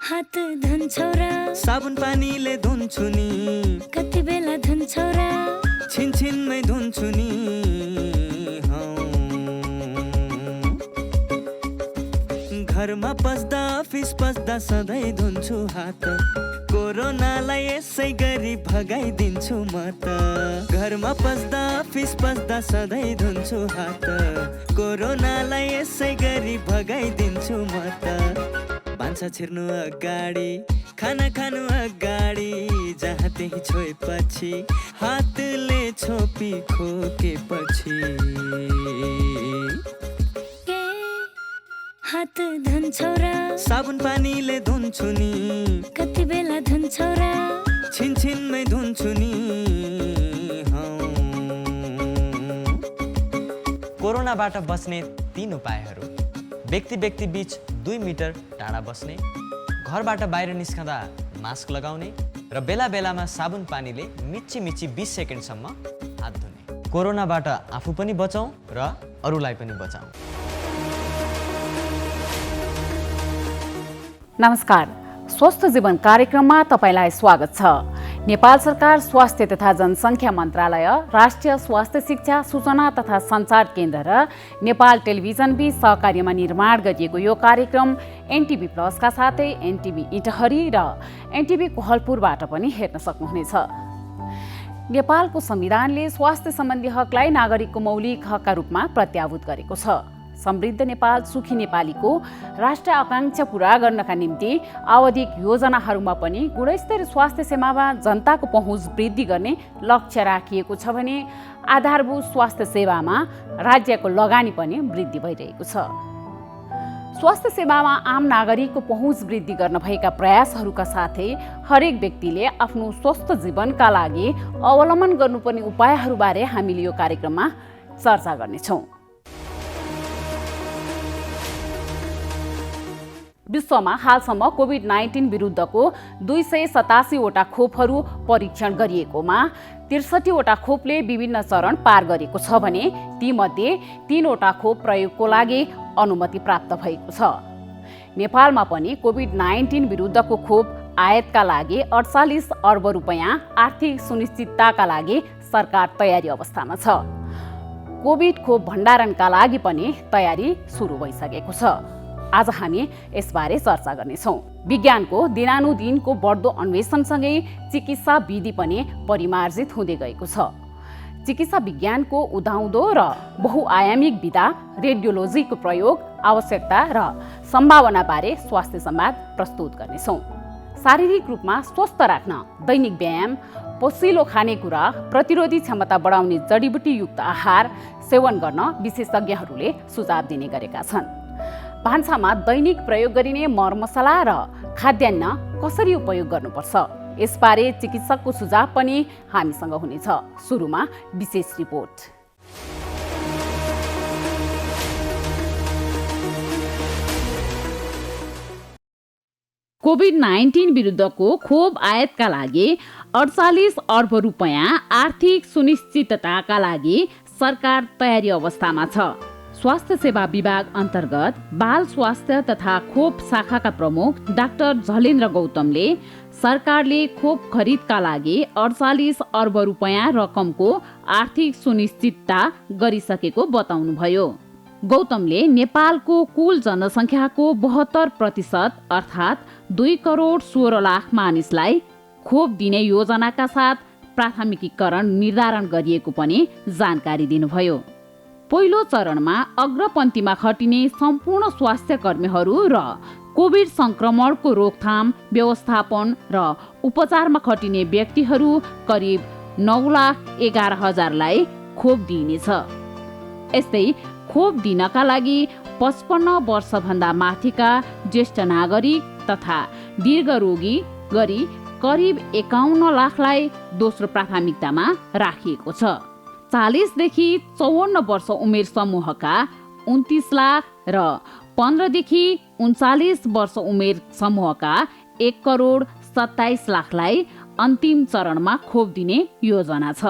हात धुन्छौ र साबुन पानीले धुन्छु नि कति बेला धुन्छौ र छिनछिनमै धुन्छु नि घरमा पस्दा अफिस पस्दा सधैँ धुन्छु हात कोरोनालाई यसै गरी भगाइदिन्छु म त घरमा पस्दा अफिस पस्दा सधैँ धुन्छु हात कोरोनालाई यसै गरी भगाइदिन्छु म त भान्सा छिर्नु अगाडि खाना खानु अगाडि जहाँ त्यही छोएपछि हातले छोपी खोकेपछि हात धुन्छौ र साबुन पानीले धुन्छु नि कति बेला धुन्छौ र छिनछिनमै धुन्छु नि कोरोनाबाट बच्ने 3 उपायहरू। व्यक्ति बीच 2 मिटर टाढा बस्ने, घरबाट बाहिर निस्कँदा मास्क लगाउने र बेला बेलामा साबुन पानीले मिच्ची 20 सेकेन्डसम्म हात धुने। कोरोनाबाट आफू पनि बचौँ र अरूलाई पनि बचाउँ। नमस्कार, स्वस्थ जीवन कार्यक्रममा तपाईलाई स्वागत छ। नेपाल सरकार स्वास्थ्य तथा जनसङ्ख्या मन्त्रालय, राष्ट्रिय स्वास्थ्य शिक्षा सूचना तथा सञ्चार केन्द्र र नेपाल टेलिभिजन बीच सहकार्यमा निर्माण गरिएको यो कार्यक्रम एनटिभी प्लसका साथै एनटिभी इटहरी र एनटिभी कोहलपुरबाट पनि हेर्न सक्नुहुनेछ। नेपालको संविधानले स्वास्थ्य सम्बन्धी हकलाई नागरिकको मौलिक हकका रूपमा प्रत्याभूत गरेको छ। समृद्ध नेपाल सुखी नेपालीको राष्ट्रिय आकांक्षा पूरा गर्नका निम्ति आवधिक योजनाहरूमा पनि गुणस्तरीय स्वास्थ्य सेवामा जनताको पहुँच वृद्धि गर्ने लक्ष्य राखिएको छ भने आधारभूत स्वास्थ्य सेवामा राज्यको लगानी पनि वृद्धि भइरहेको छ। स्वास्थ्य सेवामा आम नागरिकको पहुँच वृद्धि गर्न भएका प्रयासहरूका साथै हरेक व्यक्तिले आफ्नो स्वस्थ जीवनका लागि अवलम्बन गर्नुपर्ने उपायहरूबारे हामीले यो कार्यक्रममा चर्चा गर्नेछौँ। विश्वमा हालसम्म कोभिड-19 विरुद्धको 287 वटा खोपहरू परीक्षण गरिएकोमा 63 वटा खोपले विभिन्न चरण पार गरेको छ भने तीमध्ये 3 वटा खोप प्रयोगको लागि अनुमति प्राप्त भएको छ। नेपालमा पनि कोभिड-19 विरुद्धको खोप आयातका लागि 48 अर्ब रुपैयाँ आर्थिक सुनिश्चितताका लागि सरकार तयारी अवस्थामा छ। कोभिड खोप भण्डारणका लागि पनि तयारी सुरु भइसकेको छ। आज हामी यसबारे चर्चा गर्नेछौँ। विज्ञानको दिनानुदिनको बढ्दो अन्वेषणसँगै चिकित्सा विधि पनि परिमार्जित हुँदै गएको छ। चिकित्सा विज्ञानको उदाउँदो र बहुआयामिक विधा, रेडियोलोजीको प्रयोग, आवश्यकता र सम्भावनाबारे स्वास्थ्य संवाद प्रस्तुत गर्नेछौँ। शारीरिक रूपमा स्वस्थ राख्न दैनिक व्यायाम, पसिलो खानेकुरा, प्रतिरोधी क्षमता बढाउने जडीबुटीयुक्त आहार सेवन गर्न विशेषज्ञहरूले सुझाव दिने गरेका छन्। भान्सामा दैनिक प्रयोग गरिने मरमसला र खाद्यान्न कसरी उपयोग गर्नुपर्छ यसबारे चिकित्सकको सुझाव पनि हामीसँग हुनेछ। सुरुमा विशेष रिपोर्ट। कोभिड-19 विरुद्धको खोप आयातका लागि 48 अर्ब रुपैयाँ आर्थिक सुनिश्चितताका लागि सरकार तयारी अवस्थामा छ। स्वास्थ्य सेवा विभाग अन्तर्गत बाल स्वास्थ्य तथा खोप शाखाका प्रमुख डाक्टर झलेन्द्र गौतमले सरकारले खोप खरिदका लागि 48 अर्ब रुपैयाँ रकमको आर्थिक सुनिश्चितता गरिसकेको बताउनुभयो। गौतमले नेपालको कुल जनसङ्ख्याको 72% अर्थात् 2 करोड 16 लाख मानिसलाई खोप दिने योजनाका साथ प्राथमिकीकरण निर्धारण गरिएको पनि जानकारी दिनुभयो। पहिलो चरणमा अग्रपन्थीमा खटिने सम्पूर्ण स्वास्थ्य कर्मीहरू र कोभिड संक्रमणको रोकथाम, व्यवस्थापन र उपचारमा खटिने व्यक्तिहरू करिब 9,11,000लाई खोप दिइनेछ। यस्तै खोप दिनका लागि 55 वर्षभन्दा माथिका ज्येष्ठ नागरिक तथा दीर्घरोगी गरी करिब 51 लाखलाई दोस्रो प्राथमिकतामा राखिएको छ। 40 देखि 54 वर्ष उमेर समूहका 29 लाख र 15 देखि 39 वर्ष उमेर समूहका 1 करोड 27 लाखलाई अन्तिम चरणमा खोप दिने योजना छ।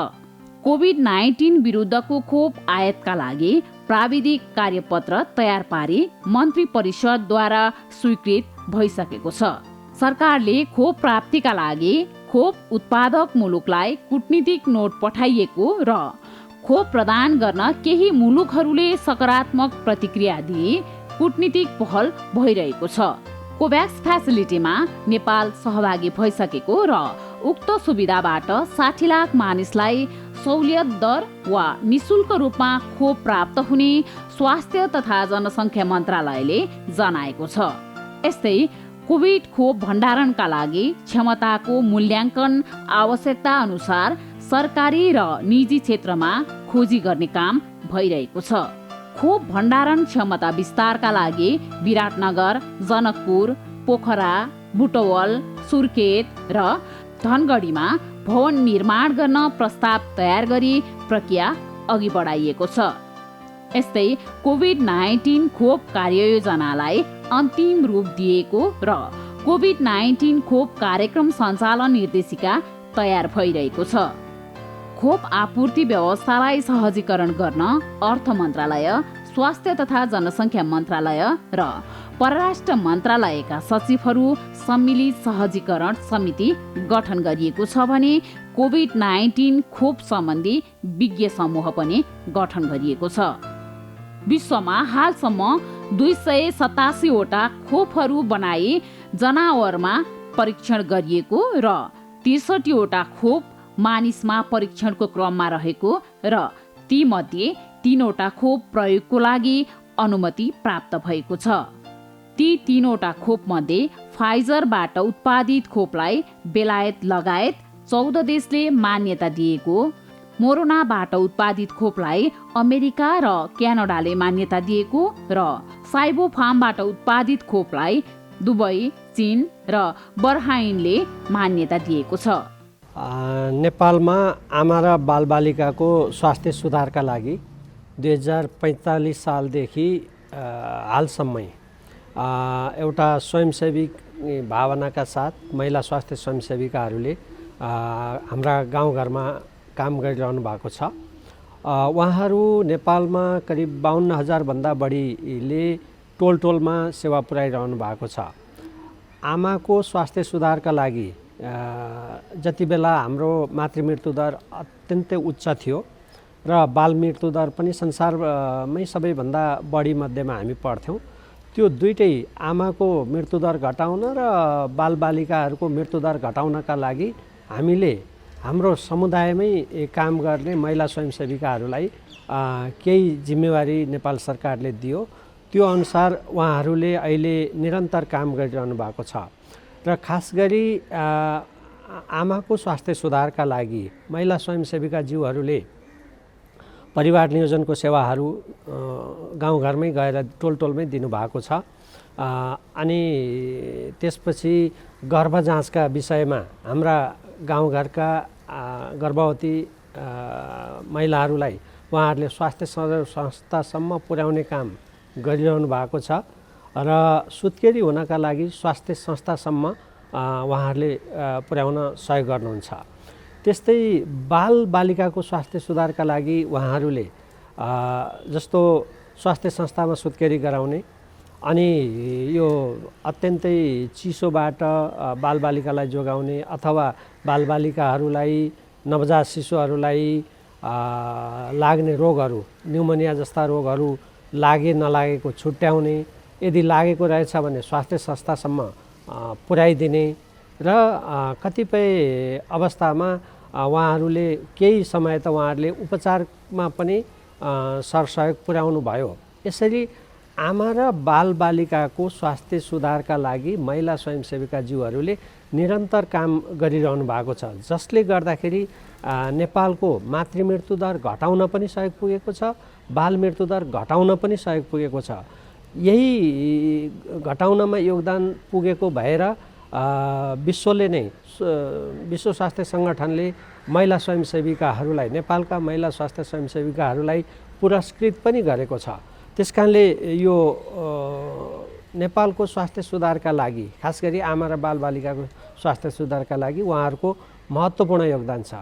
कोभिड-19 विरुद्धको खोप आयातका लागि प्राविधिक कार्यपत्र तयार पारी मन्त्री परिषदद्वारा स्वीकृत भइसकेको छ। सरकारले खोप प्राप्तिका लागि खोप उत्पादक मुलुकलाई कूटनीतिक नोट पठाइएको र खोप प्रदान गर्न केही मुलुकहरूले सकारात्मक प्रतिक्रिया दिए कूटनीतिक पहल भइरहेको छ। कोभ्याक्स फेसिलिटीमा नेपाल सहभागी भइसकेको र उक्त सुविधाबाट 60 लाख मानिसलाई सहुलियत दर वा निशुल्क रूपमा खोप प्राप्त हुने स्वास्थ्य तथा जनसङ्ख्या मन्त्रालयले जनाएको छ। यस्तै कोभिड खोप भण्डारणका लागि क्षमताको मूल्याङ्कन आवश्यकता अनुसार सरकारी र निजी क्षेत्रमा खोजी गर्ने काम भइरहेको छ। खोप भण्डारण क्षमता विस्तारका लागि विराटनगर, जनकपुर, पोखरा, बुटवल, सुर्खेत र धनगढीमा भवन निर्माण गर्न प्रस्ताव तयार गरी प्रक्रिया अघि बढाइएको छ। यस्तै कोभिड-19 खोप कार्ययोजनालाई अन्तिम रूप दिएको र कोभिड-19 खोप कार्यक्रम सञ्चालन निर्देशिका तयार भइरहेको छ। खोप आपूर्ति व्यवस्थालाई सहजीकरण गर्न अर्थ मन्त्रालय, स्वास्थ्य तथा जनसङ्ख्या मन्त्रालय र परराष्ट्र मन्त्रालयका सचिवहरू सम्मिलित सहजीकरण समिति गठन गरिएको छ भने कोभिड-19 खोप सम्बन्धी विज्ञ समूह पनि गठन गरिएको छ। विश्वमा हालसम्म 287 वटा खोपहरू बनाई जनावरमा परीक्षण गरिएको र 63 वटा खोप मानिसमा परीक्षणको क्रममा रहेको र तीमध्ये 3 वटा खोप प्रयोगको लागि अनुमति प्राप्त भएको छ। ती 3 वटा खोपमध्ये फाइजरबाट उत्पादित खोपलाई बेलायत लगायत 14 देशले मान्यता दिएको, मोरोनाबाट उत्पादित खोपलाई अमेरिका र क्यानाडाले मान्यता दिएको र साइबोफार्मबाट उत्पादित खोपलाई दुबई, चीन र बर्हाइनले मान्यता दिएको छ। नेपालमा आमा र बालबालिकाको स्वास्थ्य सुधारका लागि 2045 सालदेखि हालसम्मै एउटा स्वयंसेवी भावनाका साथ महिला स्वास्थ्य स्वयंसेविकाहरूले हाम्रा गाउँघरमा काम गरिरहनु भएको छ। उहाँहरू नेपालमा करिब 52,000 भन्दा बढीले टोलमा सेवा पुर्याइरहनु भएको छ। आमाको स्वास्थ्य सुधारका लागि जति बेला हाम्रो मातृमृत्यु दर अत्यन्तै उच्च थियो र बाल मृत्यु दर पनि संसारमै सबैभन्दा बढी मध्येमा हामी पढ्थ्यौँ, त्यो दुईटै आमाको मृत्यु दर घटाउन र बालबालिकाहरूको मृत्यु दर घटाउनका लागि हामीले हाम्रो समुदायमै काम गर्ने महिला स्वयंसेविकाहरूलाई केही जिम्मेवारी नेपाल सरकारले दियो। त्यो अनुसार उहाँहरूले अहिले निरन्तर काम गरिरहनु भएको छ र खास गरी आमाको स्वास्थ्य सुधारका लागि महिला स्वयंसेविकाज्यूहरूले परिवार नियोजनको सेवाहरू गाउँघरमै गएर टोलमै दिनुभएको छ। अनि त्यसपछि गर्भ जाँचका विषयमा हाम्रा गाउँघरका गर्भवती महिलाहरूलाई उहाँहरूले स्वास्थ्य संस्थासम्म पुर्याउने काम गरिरहनु भएको छ र सुत्केरी हुनका लागि स्वास्थ्य संस्थासम्म उहाँहरूले पुर्याउन सहयोग गर्नुहुन्छ। त्यस्तै बालबालिकाको स्वास्थ्य सुधारका लागि उहाँहरूले जस्तो स्वास्थ्य संस्थामा सुत्केरी गराउने अनि यो अत्यन्तै चिसोबाट बालबालिकालाई जोगाउने अथवा बालबालिकाहरूलाई नवजात शिशुहरूलाई लाग्ने रोगहरू, न्युमोनिया जस्ता रोगहरू लागे नलागेको छुट्याउने, यदि लागेको रहेछ भने स्वास्थ्य संस्थासम्म पुर्याइदिने र कतिपय अवस्थामा उहाँहरूले केही समय त उहाँहरूले उपचारमा पनि सरसहयोग पुर्याउनु भयो। यसरी आमा र बालबालिकाको स्वास्थ्य सुधारका लागि महिला स्वयंसेविकाज्यूहरूले निरन्तर काम गरिरहनु भएको छ, जसले गर्दाखेरि नेपालको मातृमृत्यु दर घटाउन पनि सहयोग पुगेको छ, बाल मृत्यु दर घटाउन पनि सहयोग पुगेको छ। यही घटाउनमा योगदान पुगेको भएर विश्वले नै विश्व स्वास्थ्य सङ्गठनले महिला स्वयंसेविकाहरूलाई, नेपालका महिला स्वास्थ्य स्वयंसेविकाहरूलाई पुरस्कृत पनि गरेको छ। त्यसकारणले यो नेपालको स्वास्थ्य सुधारका लागि, खास गरी आमा र बालबालिकाको स्वास्थ्य सुधारका लागि उहाँहरूको महत्त्वपूर्ण योगदान छ।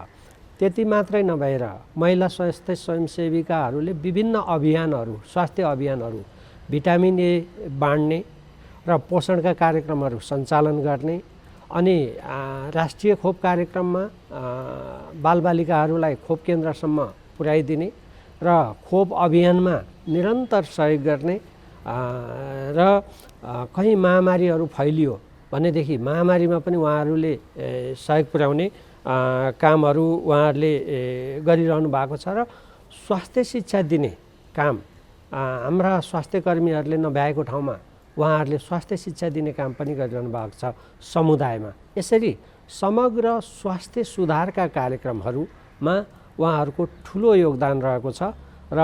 त्यति मात्रै नभएर महिला स्वास्थ्य स्वयंसेविकाहरूले विभिन्न अभियानहरू, स्वास्थ्य अभियानहरू, भिटामिन ए बाँड्ने र पोषणका कार्यक्रमहरू सञ्चालन गर्ने अनि राष्ट्रिय खोप कार्यक्रममा बालबालिकाहरूलाई खोप केन्द्रसम्म पुर्याइदिने र खोप अभियानमा निरन्तर सहयोग गर्ने र कहीँ महामारीहरू फैलियो भनेदेखि महामारीमा पनि उहाँहरूले सहयोग पुर्याउने कामहरू उहाँहरूले गरिरहनु भएको छ र स्वास्थ्य शिक्षा दिने काम हाम्रा स्वास्थ्य कर्मीहरूले नभ्याएको ठाउँमा उहाँहरूले स्वास्थ्य शिक्षा दिने काम पनि गरिरहनु भएको छ समुदायमा। यसरी समग्र स्वास्थ्य सुधारका कार्यक्रमहरूमा उहाँहरूको ठुलो योगदान रहेको छ र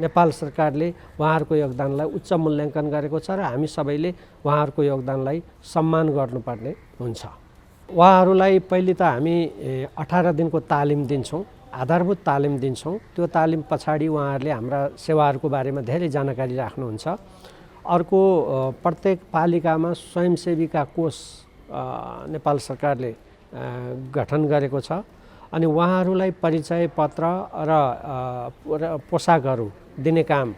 नेपाल सरकारले उहाँहरूको योगदानलाई उच्च मूल्याङ्कन गरेको छ र हामी सबैले उहाँहरूको योगदानलाई सम्मान गर्नुपर्ने हुन्छ। उहाँहरूलाई पहिले त हामी 18 दिनको तालिम दिन्छौँ, आधारभूत तालिम दिन्छौँ। त्यो तालिम पछाडि उहाँहरूले हाम्रा सेवाहरूको बारेमा धेरै जानकारी राख्नुहुन्छ। अर्को प्रत्येक पालिकामा स्वयंसेविका कोष नेपाल सरकारले गठन गरेको छ अनि उहाँहरूलाई परिचय पत्र र पोसाकहरू दिने काम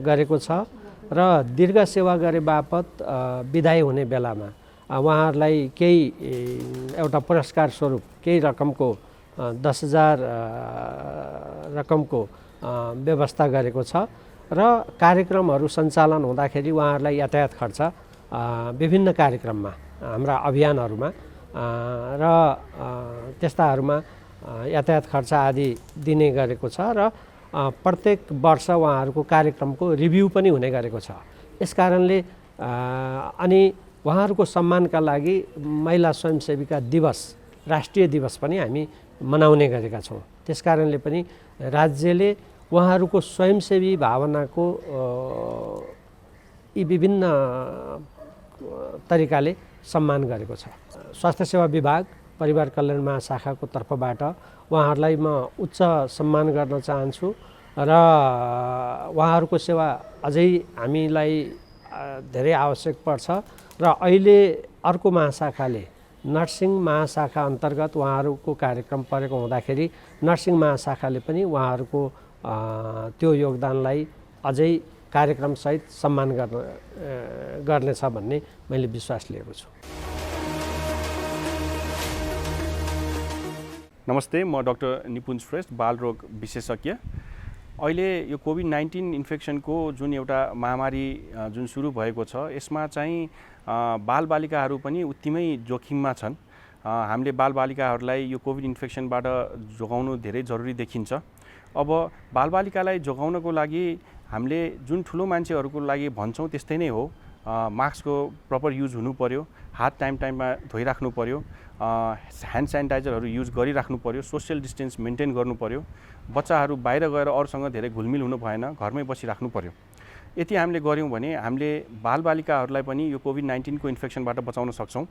गरेको छ र दीर्घ सेवा गरे बापत बिदाई हुने बेलामा उहाँहरूलाई केही एउटा पुरस्कार स्वरूप केही रकमको 10,000 रकमको व्यवस्था गरेको छ र कार्यक्रमहरू सञ्चालन हुँदाखेरि उहाँहरूलाई यातायात खर्च विभिन्न कार्यक्रममा हाम्रा अभियानहरूमा र त्यस्ताहरूमा यातायात खर्च आदि दिने गरेको छ र प्रत्येक वर्ष उहाँहरूको कार्यक्रमको रिभ्यू पनि हुने गरेको छ। यसकारणले अनि उहाँहरूको सम्मानका लागि महिला स्वयंसेविका दिवस राष्ट्रिय दिवस पनि हामी मनाउने गरेका छौँ। त्यसकारणले पनि राज्यले उहाँहरूको स्वयंसेवी भावनाको यी विभिन्न तरिकाले सम्मान गरेको छ। स्वास्थ्य सेवा विभाग परिवार कल्याण महाशाखाको तर्फबाट उहाँहरूलाई म उच्च सम्मान गर्न चाहन्छु र उहाँहरूको सेवा अझै हामीलाई धेरै आवश्यक पर्छ र अहिले अर्को महाशाखाले नर्सिङ महाशाखा अन्तर्गत उहाँहरूको कार्यक्रम परेको हुँदाखेरि नर्सिङ महाशाखाले पनि उहाँहरूको त्यो योगदानलाई अझै कार्यक्रमसहित सम्मान गर्नेछ भन्ने मैले विश्वास लिएको छु। नमस्ते, म डाक्टर निपुञ्ज श्रेष्ठ, बालरोग विशेषज्ञ। अहिले यो कोभिड-19 इन्फेक्सनको जुन एउटा महामारी जुन सुरु भएको छ यसमा चाहिँ बालबालिकाहरू पनि उत्तिमै जोखिममा छन्। हामीले बालबालिकाहरूलाई यो कोभिड इन्फेक्सनबाट जोगाउनु धेरै जरुरी देखिन्छ। अब बालबालिकालाई जोगाउनको लागि हामीले जुन ठुलो मान्छेहरूको लागि भन्छौँ त्यस्तै नै हो। मास्कको प्रपर युज हुनु पर्यो, हात टाइममा धोइराख्नु पर्यो, ह्यान्ड सेनिटाइजरहरू युज गरिराख्नु पर्यो, सोसियल डिस्टेन्स मेन्टेन गर्नु पर्यो, बच्चाहरू बाहिर गएर अरूसँग धेरै घुलमिल हुनु भएन, घरमै बसिराख्नु पर्यो। यति हामीले गऱ्यौँ भने हामीले बालबालिकाहरूलाई पनि यो कोभिड-19 को इन्फेक्सनबाट बचाउन सक्छौँ।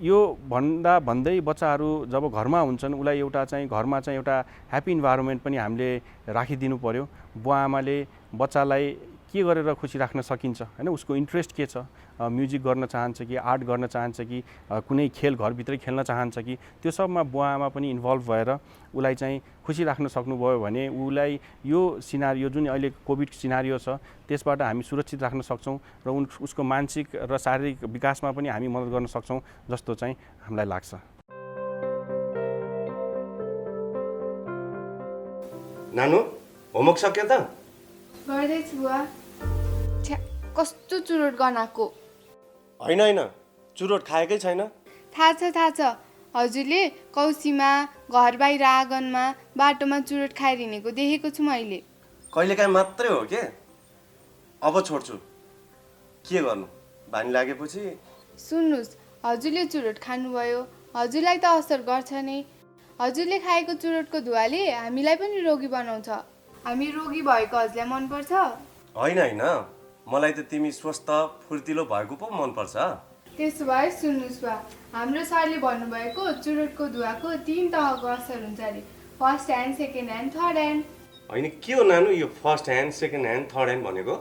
यो भन्दै बच्चाहरू जब घरमा हुन्छन् उसलाई एउटा चाहिँ घरमा चाहिँ एउटा ह्याप्पी इन्भाइरोमेन्ट पनि हामीले राखिदिनु पर्यो। बुवा आमाले बच्चालाई के गरेर खुसी राख्न सकिन्छ हैन, उसको इन्ट्रेस्ट के छ, म्युजिक गर्न चाहन्छ कि आर्ट गर्न चाहन्छ कि कुनै खेल घरभित्रै खेल्न चाहन्छ कि त्यो सबमा बुवा आमा पनि इन्भल्भ भएर उसलाई चाहिँ खुसी राख्न सक्नुभयो भने उसलाई यो सिनारियो जुन अहिले कोभिड सिनारियो छ त्यसबाट हामी सुरक्षित राख्न सक्छौँ र उसको मानसिक र शारीरिक विकासमा पनि हामी मद्दत गर्न सक्छौँ जस्तो चाहिँ हामीलाई लाग्छ। नानु होमवर्क सक्यो त? गर्दैछु बुवा। कस्तो चुरोट गनाएको। होइन चुरोट खाएकै छैन। थाहा छ हजुरले कौसीमा घर बाहिर आँगनमा बाटोमा चुरोट खाएर हिँडेको देखेको छु मैले। कहिलेकाहीँ मात्रै हो के, अब छोड्छु। के गर्नु, बानी लागेपछि। सुन्नुहोस्, हजुरले चुरोट खानुभयो, हजुरलाई त असर गर्छ नै। हजुरले खाएको चुरोटको धुवाले हामीलाई पनि रोगी बनाउँछ। हामी रोगी भएको हजुरलाई मनपर्छ? होइन, मलाई त तिमी स्वस्थ फुर्तिलो भएको पो मनपर्छ। त्यसो भए सुन्नुहोस् बा, हाम्रो सरले भन्नुभएको चुरोटको धुवाको 3 तहको असर हुन्छ अरे, first hand, second hand, third hand. होइन के हो नानु यो first hand, second hand, third hand भनेको?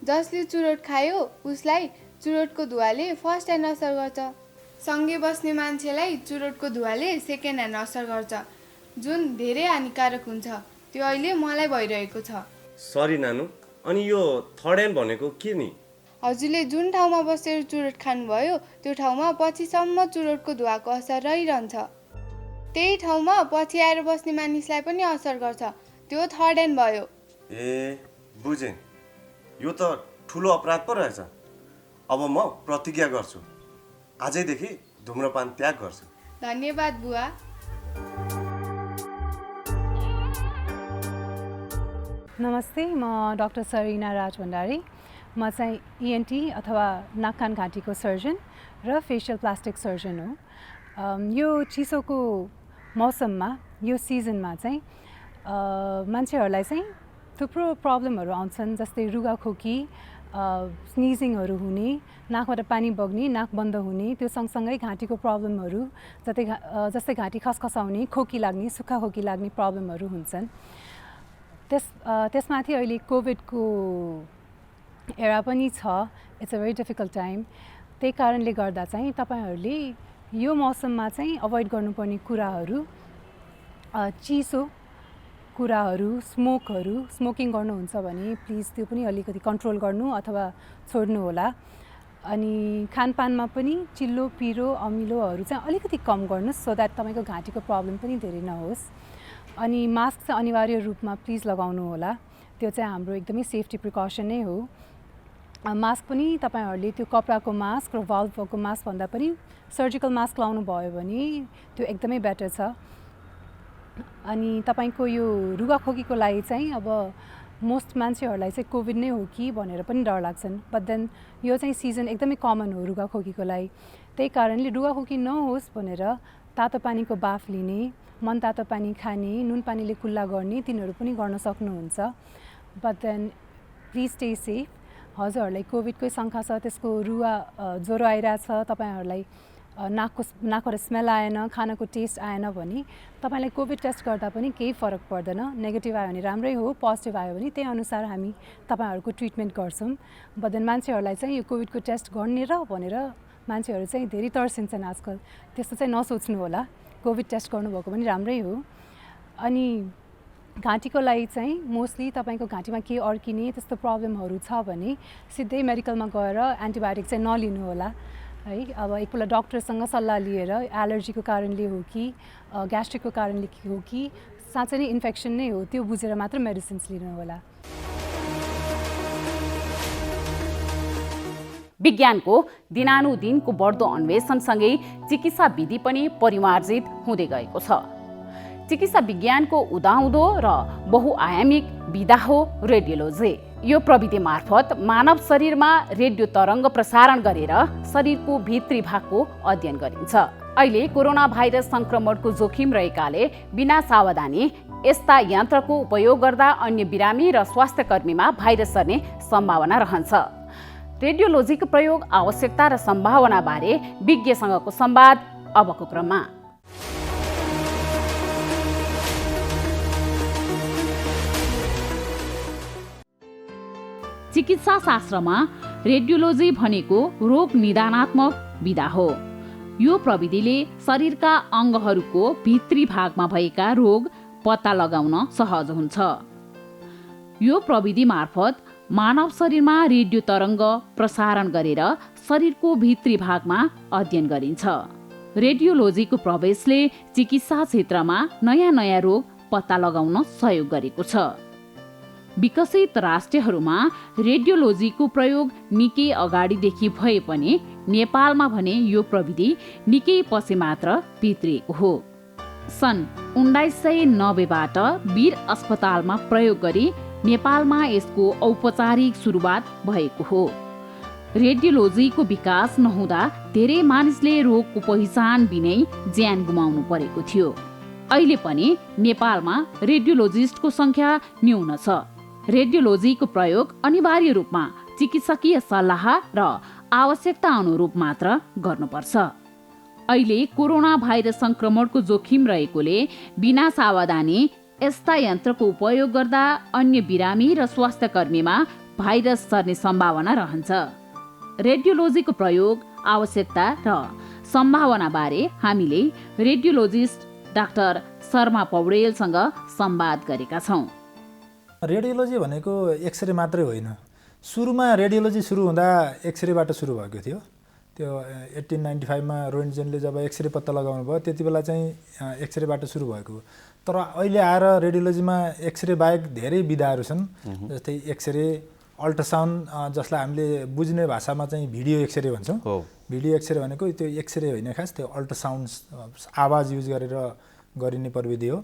जसले चुरोट खायो उसलाई चुरोटको धुवाले फर्स्ट ह्यान्ड असर गर्छ, सँगै बस्ने मान्छेलाई चुरोटको धुवाले सेकेन्ड ह्यान्ड असर गर्छ, जुन धेरै हानिकारक हुन्छ। त्यो अहिले मलाई भइरहेको छ। सरी नानु, अनि यो थर्ड ह्यान्ड भनेको के नि? हजुरले जुन ठाउँमा बसेर चुरोट खानुभयो त्यो ठाउँमा पछिसम्म चुरोटको धुवाको असर रहिरहन्छ। त्यही ठाउँमा पछि आएर बस्ने मानिसलाई पनि असर गर्छ। त्यो थर्ड ह्यान्ड भयो। ए बुझेँ, यो त ठुलो अपराध पो रहेछ। अब म प्रतिज्ञा गर्छु, आजैदेखि धुम्रपान त्याग गर्छु। धन्यवाद बुवा। नमस्ते, म डाक्टर सरिना राज भण्डारी। म चाहिँ ENT अथवा नाक कान घाँटीको सर्जन र फेसियल प्लास्टिक सर्जन हो। यो चिसोको मौसममा, यो सिजनमा चाहिँ मान्छेहरूलाई चाहिँ थुप्रो प्रब्लमहरू आउँछन्, जस्तै रुगाखोकी, स्निजिङहरू हुने, नाकबाट पानी बग्ने, नाक बन्द हुने, त्यो सँगसँगै घाँटीको प्रब्लमहरू जस्तै घाँटी खसखसाउने, खोकी लाग्ने, सुक्खा खोकी लाग्ने प्रब्लमहरू हुन्छन्। त्यसमाथि अहिले कोभिडको एरा पनि छ। It's a very difficult time. त्यही कारणले गर्दा चाहिँ तपाईँहरूले यो मौसममा चाहिँ अभोइड गर्नुपर्ने कुराहरू, चिसो कुराहरू, स्मोकिङ गर्नुहुन्छ भने प्लिज त्यो पनि अलिकति कन्ट्रोल गर्नु अथवा छोड्नु होला। अनि खानपानमा पनि चिल्लो, पिरो, अमिलोहरू चाहिँ अलिकति कम गर्नुहोस्, सो द्याट तपाईँको घाँटीको प्रब्लम पनि धेरै नहोस्। अनि मास्क चाहिँ अनिवार्य रूपमा प्लिज लगाउनु होला। त्यो चाहिँ हाम्रो एकदमै सेफ्टी प्रिकसन नै हो। मास्क पनि तपाईँहरूले त्यो कपडाको मास्क र भाल्भको मास्क भन्दा पनि सर्जिकल मास्क लाउनु भयो भने त्यो एकदमै बेटर छ। अनि तपाईँको यो रुगाखोकीको लागि चाहिँ अब मोस्ट मान्छेहरूलाई चाहिँ कोभिड नै हो कि भनेर पनि डर लाग्छन्, बट देन यो चाहिँ सिजन एकदमै कमन हो रुगाखोकीको लागि। त्यही कारणले रुगाखोकी नहोस् भनेर तातो पानीको बाफ लिने, मन तातो पानी खाने, नुन पानीले कुल्ला गर्ने, तिनीहरू पनि गर्न सक्नुहुन्छ। But then please stay safe. हजुरहरूलाई कोभिडकै शङ्का छ, त्यसको ज्वरो आइरहेछ, तपाईँहरूलाई नाकबाट स्मेल आएन, खानाको टेस्ट आएन भने तपाईँलाई कोभिड टेस्ट गर्दा पनि केही फरक पर्दैन। नेगेटिभ आयो भने राम्रै हो, पोजिटिभ आयो भने त्यही अनुसार हामी तपाईँहरूको ट्रिटमेन्ट गर्छौँ। बट देन मान्छेहरूलाई चाहिँ यो कोभिडको टेस्ट गर्ने र भनेर मान्छेहरू चाहिँ धेरै तर्सिन्छन् आजकल। त्यस्तो चाहिँ नसोच्नु होला, कोभिड टेस्ट गर्नुभएको पनि राम्रै हो। अनि घाँटीको लागि चाहिँ मोस्टली तपाईँको घाँटीमा केही अड्किने त्यस्तो प्रब्लमहरू छ भने सिधै मेडिकलमा गएर एन्टिबायोटिक चाहिँ नलिनु होला है। अब एकपल्ट डक्टरसँग सल्लाह लिएर एलर्जीको कारणले हो कि ग्यास्ट्रिकको कारणले हो कि साँच्चै नै इन्फेक्सन नै हो, त्यो बुझेर मात्र मेडिसिन्स लिनु होला। विज्ञानको दिनानुदिनको बढ्दो अन्वेषणसँगै चिकित्सा विधि पनि परिमार्जित हुँदै गएको छ। चिकित्सा विज्ञानको उदाउँदो र बहुआयामिक विधा हो रेडियोलोजी। यो प्रविधि मार्फत मानव शरीरमा रेडियो तरङ्ग प्रसारण गरेर शरीरको भित्री भागको अध्ययन गरिन्छ। अहिले कोरोना भाइरस संक्रमणको जोखिम रहेकाले बिना सावधानी यस्ता यन्त्रको उपयोग गर्दा अन्य बिरामी र स्वास्थ्यकर्मीमा भाइरस सर्ने सम्भावना रहन्छ। रेडियोलोजीको प्रयोग, आवश्यकता र सम्भावना बारे विज्ञसँगको संवाद अबको क्रममा। चिकित्सा शास्त्रमा रेडियोलोजी भनेको रोग निदानात्मक विधा हो। यो प्रविधिले शरीरका अङ्गहरूको भित्री भागमा भएका रोग पत्ता लगाउन सहज हुन्छ। यो प्रविधि मार्फत मानव शरीरमा रेडियो तरङ्ग प्रसारण गरेर शरीरको भित्री भागमा अध्ययन गरिन्छ। रेडियोलोजीको प्रवेशले चिकित्सा क्षेत्रमा नयाँ रोग पत्ता लगाउन सहयोग गरेको छ। विकसित राष्ट्रहरूमा रेडियोलोजीको प्रयोग निकै अगाडिदेखि भए पनि नेपालमा भने यो प्रविधि निकै पछि मात्र भित्रिएको हो। सन् 1990बाट वीर अस्पतालमा प्रयोग गरी नेपालमा यसको औपचारिक सुरुवात भएको हो। रेडियोलोजीको विकास नहुँदा धेरै मानिसले रोगको पहिचान बिनै ज्यान गुमाउनु परेको थियो। अहिले पनि नेपालमा रेडियोलोजिस्टको संख्या न्यून छ। रेडियोलोजीको प्रयोग अनिवार्य रूपमा चिकित्सकीय सल्लाह र आवश्यकता अनुरूप मात्र गर्नुपर्छ। अहिले कोरोना भाइरस संक्रमणको जोखिम रहेकोले बिना सावधानी यस्ता यन्त्रको उपयोग गर्दा अन्य बिरामी र स्वास्थ्यकर्मीमा भाइरस सर्ने सम्भावना रहन्छ। रेडियोलोजीको प्रयोग, आवश्यकता र सम्भावना बारे हामीले रेडियोलोजिस्ट डाक्टर शर्मा पौडेलसँग संवाद गरेका छौँ। रेडियोलोजी भनेको एक्सरे मात्रै होइन, सुरुमा रेडियोलोजी सुरु हुँदा एक्सरेबाट सुरु भएको थियो। त्यो 1895 मा रोन्टजेनले जब एक्सरे पत्ता लगाउनु भयो त्यति बेला चाहिँ एक्सरेबाट सुरु भएको। तर अहिले आएर रेडियोलोजीमा एक्सरे बाहेक धेरै विधाहरू छन्, जस्तै एक्सरे, अल्ट्रासाउन्ड, जसलाई हामीले बुझ्ने भाषामा चाहिँ भिडियो एक्सरे भन्छौँ। भिडियो एक्सरे भनेको त्यो एक्सरे होइन, खास त्यो अल्ट्रासाउन्ड आवाज युज गरेर गरिने प्रविधि हो।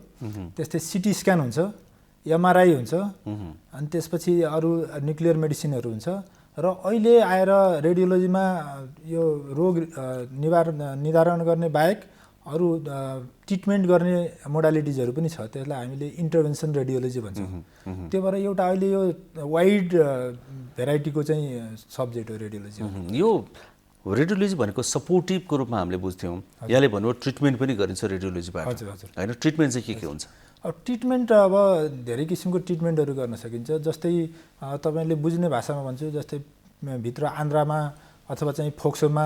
त्यस्तै सिटी स्क्यान हुन्छ, एमआरआई हुन्छ, अनि त्यसपछि अरू न्युक्लियर मेडिसिनहरू हुन्छ। र अहिले आएर रेडियोलोजीमा यो रोग निवारण गर्ने बाहेक अरू ट्रिटमेन्ट गर्ने मोडालिटिजहरू पनि छ, त्यसलाई हामीले इन्टरभेन्सन रेडियोलोजी भन्छौँ। त्यो भएर एउटा अहिले यो वाइड भेराइटीको चाहिँ सब्जेक्ट हो रेडियोलोजी। यो रेडियोलोजी भनेको सपोर्टिभको रूपमा हामीले बुझ्थ्यौँ, यहाँले भन्नु ट्रिटमेन्ट पनि गरिन्छ रेडियोलोजीबाट, होइन? ट्रिटमेन्ट चाहिँ के हुन्छ? अब ट्रिटमेन्ट अब धेरै किसिमको ट्रिटमेन्टहरू गर्न सकिन्छ। जस्तै तपाईँले बुझ्ने भाषामा भन्छु, जस्तै भित्र आन्द्रामा अथवा चाहिँ फोक्सोमा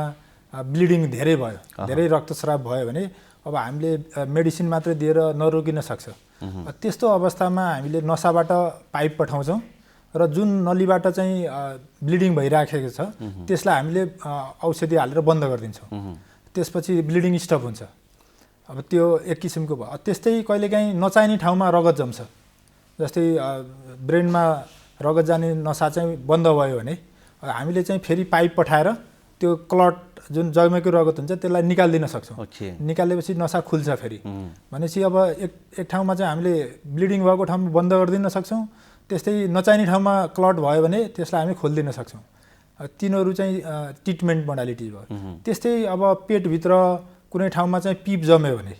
ब्लिडिङ धेरै भयो, धेरै रक्तस्राव भयो भने अब हामीले मेडिसिन मात्रै दिएर नरोकिन सक्छ। त्यस्तो अवस्थामा हामीले नसाबाट पाइप पठाउँछौँ र जुन नलीबाट चाहिँ ब्लिडिङ भइराखेको छ त्यसलाई हामीले औषधि हालेर बन्द गरिदिन्छौँ। त्यसपछि ब्लिडिङ स्टप हुन्छ। अब त्यो एक किसिमको भयो। त्यस्तै कहिलेकाहीँ नचाहिने ठाउँमा रगत जम्छ, जस्तै ब्रेनमा रगत जाने नसा चाहिँ बन्द भयो भने हामीले चाहिँ फेरि पाइप पठाएर त्यो क्लट जुन जमेको रगत हुन्छ त्यसलाई निकालिदिन सक्छौँ। निकालेपछि नसा खुल्छ फेरि। भनेपछि अब एक ठाउँमा चाहिँ हामीले ब्लिडिङ भएको ठाउँमा बन्द गरिदिन सक्छौँ। त्यस्तै नचाहिने ठाउँमा क्लट भयो भने त्यसलाई हामी खोलिदिन सक्छौँ। तिनीहरू चाहिँ ट्रिटमेन्ट मोडालिटिज भयो। त्यस्तै अब पेटभित्र कुनै ठाउँमा चाहिँ पिप जम्यो भने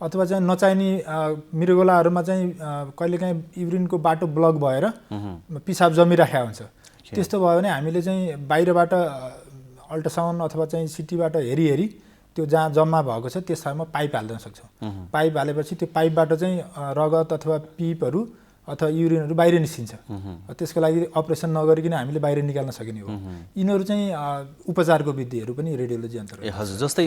अथवा चाहिँ नचाहिने मृगौलाहरूमा चाहिँ कहिलेकाहीँ युरिनको बाटो ब्लक भएर पिसाब जमिराखेको हुन्छ। त्यस्तो भयो भने हामीले चाहिँ बाहिरबाट अल्ट्रासाउन्ड अथवा चाहिँ सिटीबाट हेरी त्यो जहाँ जम्मा भएको छ त्यस ठाउँमा पाइप हाल्न सक्छौँ। पाइप हालेपछि त्यो पाइपबाट चाहिँ रगत अथवा पिपहरू अथवा युरिनहरू बाहिर निस्किन्छ। त्यसको लागि अपरेसन नगरिकन हामीले बाहिर निकाल्न सकिने हो। यिनीहरू चाहिँ उपचारको विधिहरू पनि रेडियोलोजी अन्तर्गत। हजुर, जस्तै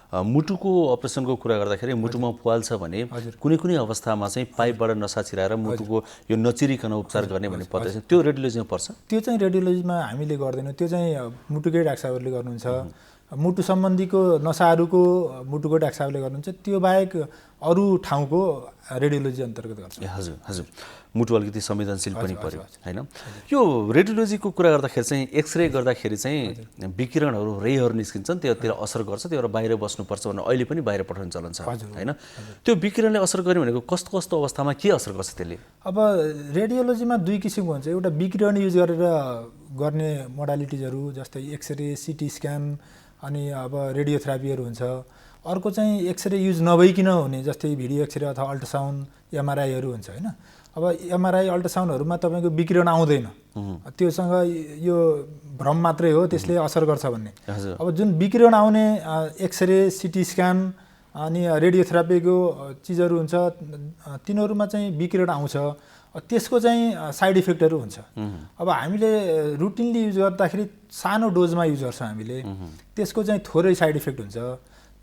मुटुको अपरेसनको कुरा गर्दाखेरि मुटुमा पुवाल छ भने कुनै कुनै अवस्थामा चाहिँ पाइपबाट नसा छिराएर मुटुको यो नचिरिकन उपचार गर्ने भन्ने पद्धति छ, त्यो रेडियोलोजीमा पर्छ? त्यो चाहिँ रेडियोलोजीमा हामीले गर्दैनौँ, त्यो चाहिँ मुटुकै डाक्टर साहबहरूले गर्नुहुन्छ। मुटु सम्बन्धीको नसाहरूको मुटुको डाक्टर साहबले गर्नुहुन्छ। त्यो बाहेक अरू ठाउँको रेडियोलोजी अन्तर्गत गर्छ। हजुर हजुर, मुटु अलिकति संवेदनशील पनि पर्यो, होइन? यो रेडियोलोजीको कुरा गर्दाखेरि चाहिँ एक्सरे गर्दाखेरि चाहिँ विकिरणहरू, रेहरू निस्किन्छन्, त्योतिर असर गर्छ, त्योबाट बाहिर बस्नुपर्छ भनेर अहिले पनि बाहिर पठाउने चलन छ, होइन? त्यो विकिरणले असर गर्ने भनेको कस्तो कस्तो अवस्थामा के असर गर्छ त्यसले? अब रेडियोलोजीमा दुई किसिमको हुन्छ। एउटा विकिरण युज गरेर गर्ने मोडालिटिजहरू जस्तै एक्सरे, सिटी स्क्यान अनि अब रेडियोथेरापीहरू हुन्छ। अर्को चाहिँ एक्सरे युज नभइकन हुने, जस्तै भिडियो एक्सरे अथवा अल्ट्रासाउन्ड, एमआरआईहरू हुन्छ, होइन? अब एमआरआई अल्ट्रासाउन्डहरूमा तपाईँको विकिरण आउँदैन, त्योसँग यो भ्रम मात्रै हो त्यसले असर गर्छ भन्ने। अब जुन विकिरण आउने एक्सरे, सिटी स्क्यान अनि रेडियोथेरापीको चिजहरू हुन्छ तिनीहरूमा चाहिँ विकिरण आउँछ, त्यसको चाहिँ साइड इफेक्टहरू हुन्छ। अब हामीले रुटिनली युज गर्दाखेरि सानो डोजमा युज गर्छौँ हामीले, त्यसको चाहिँ थोरै साइड इफेक्ट हुन्छ।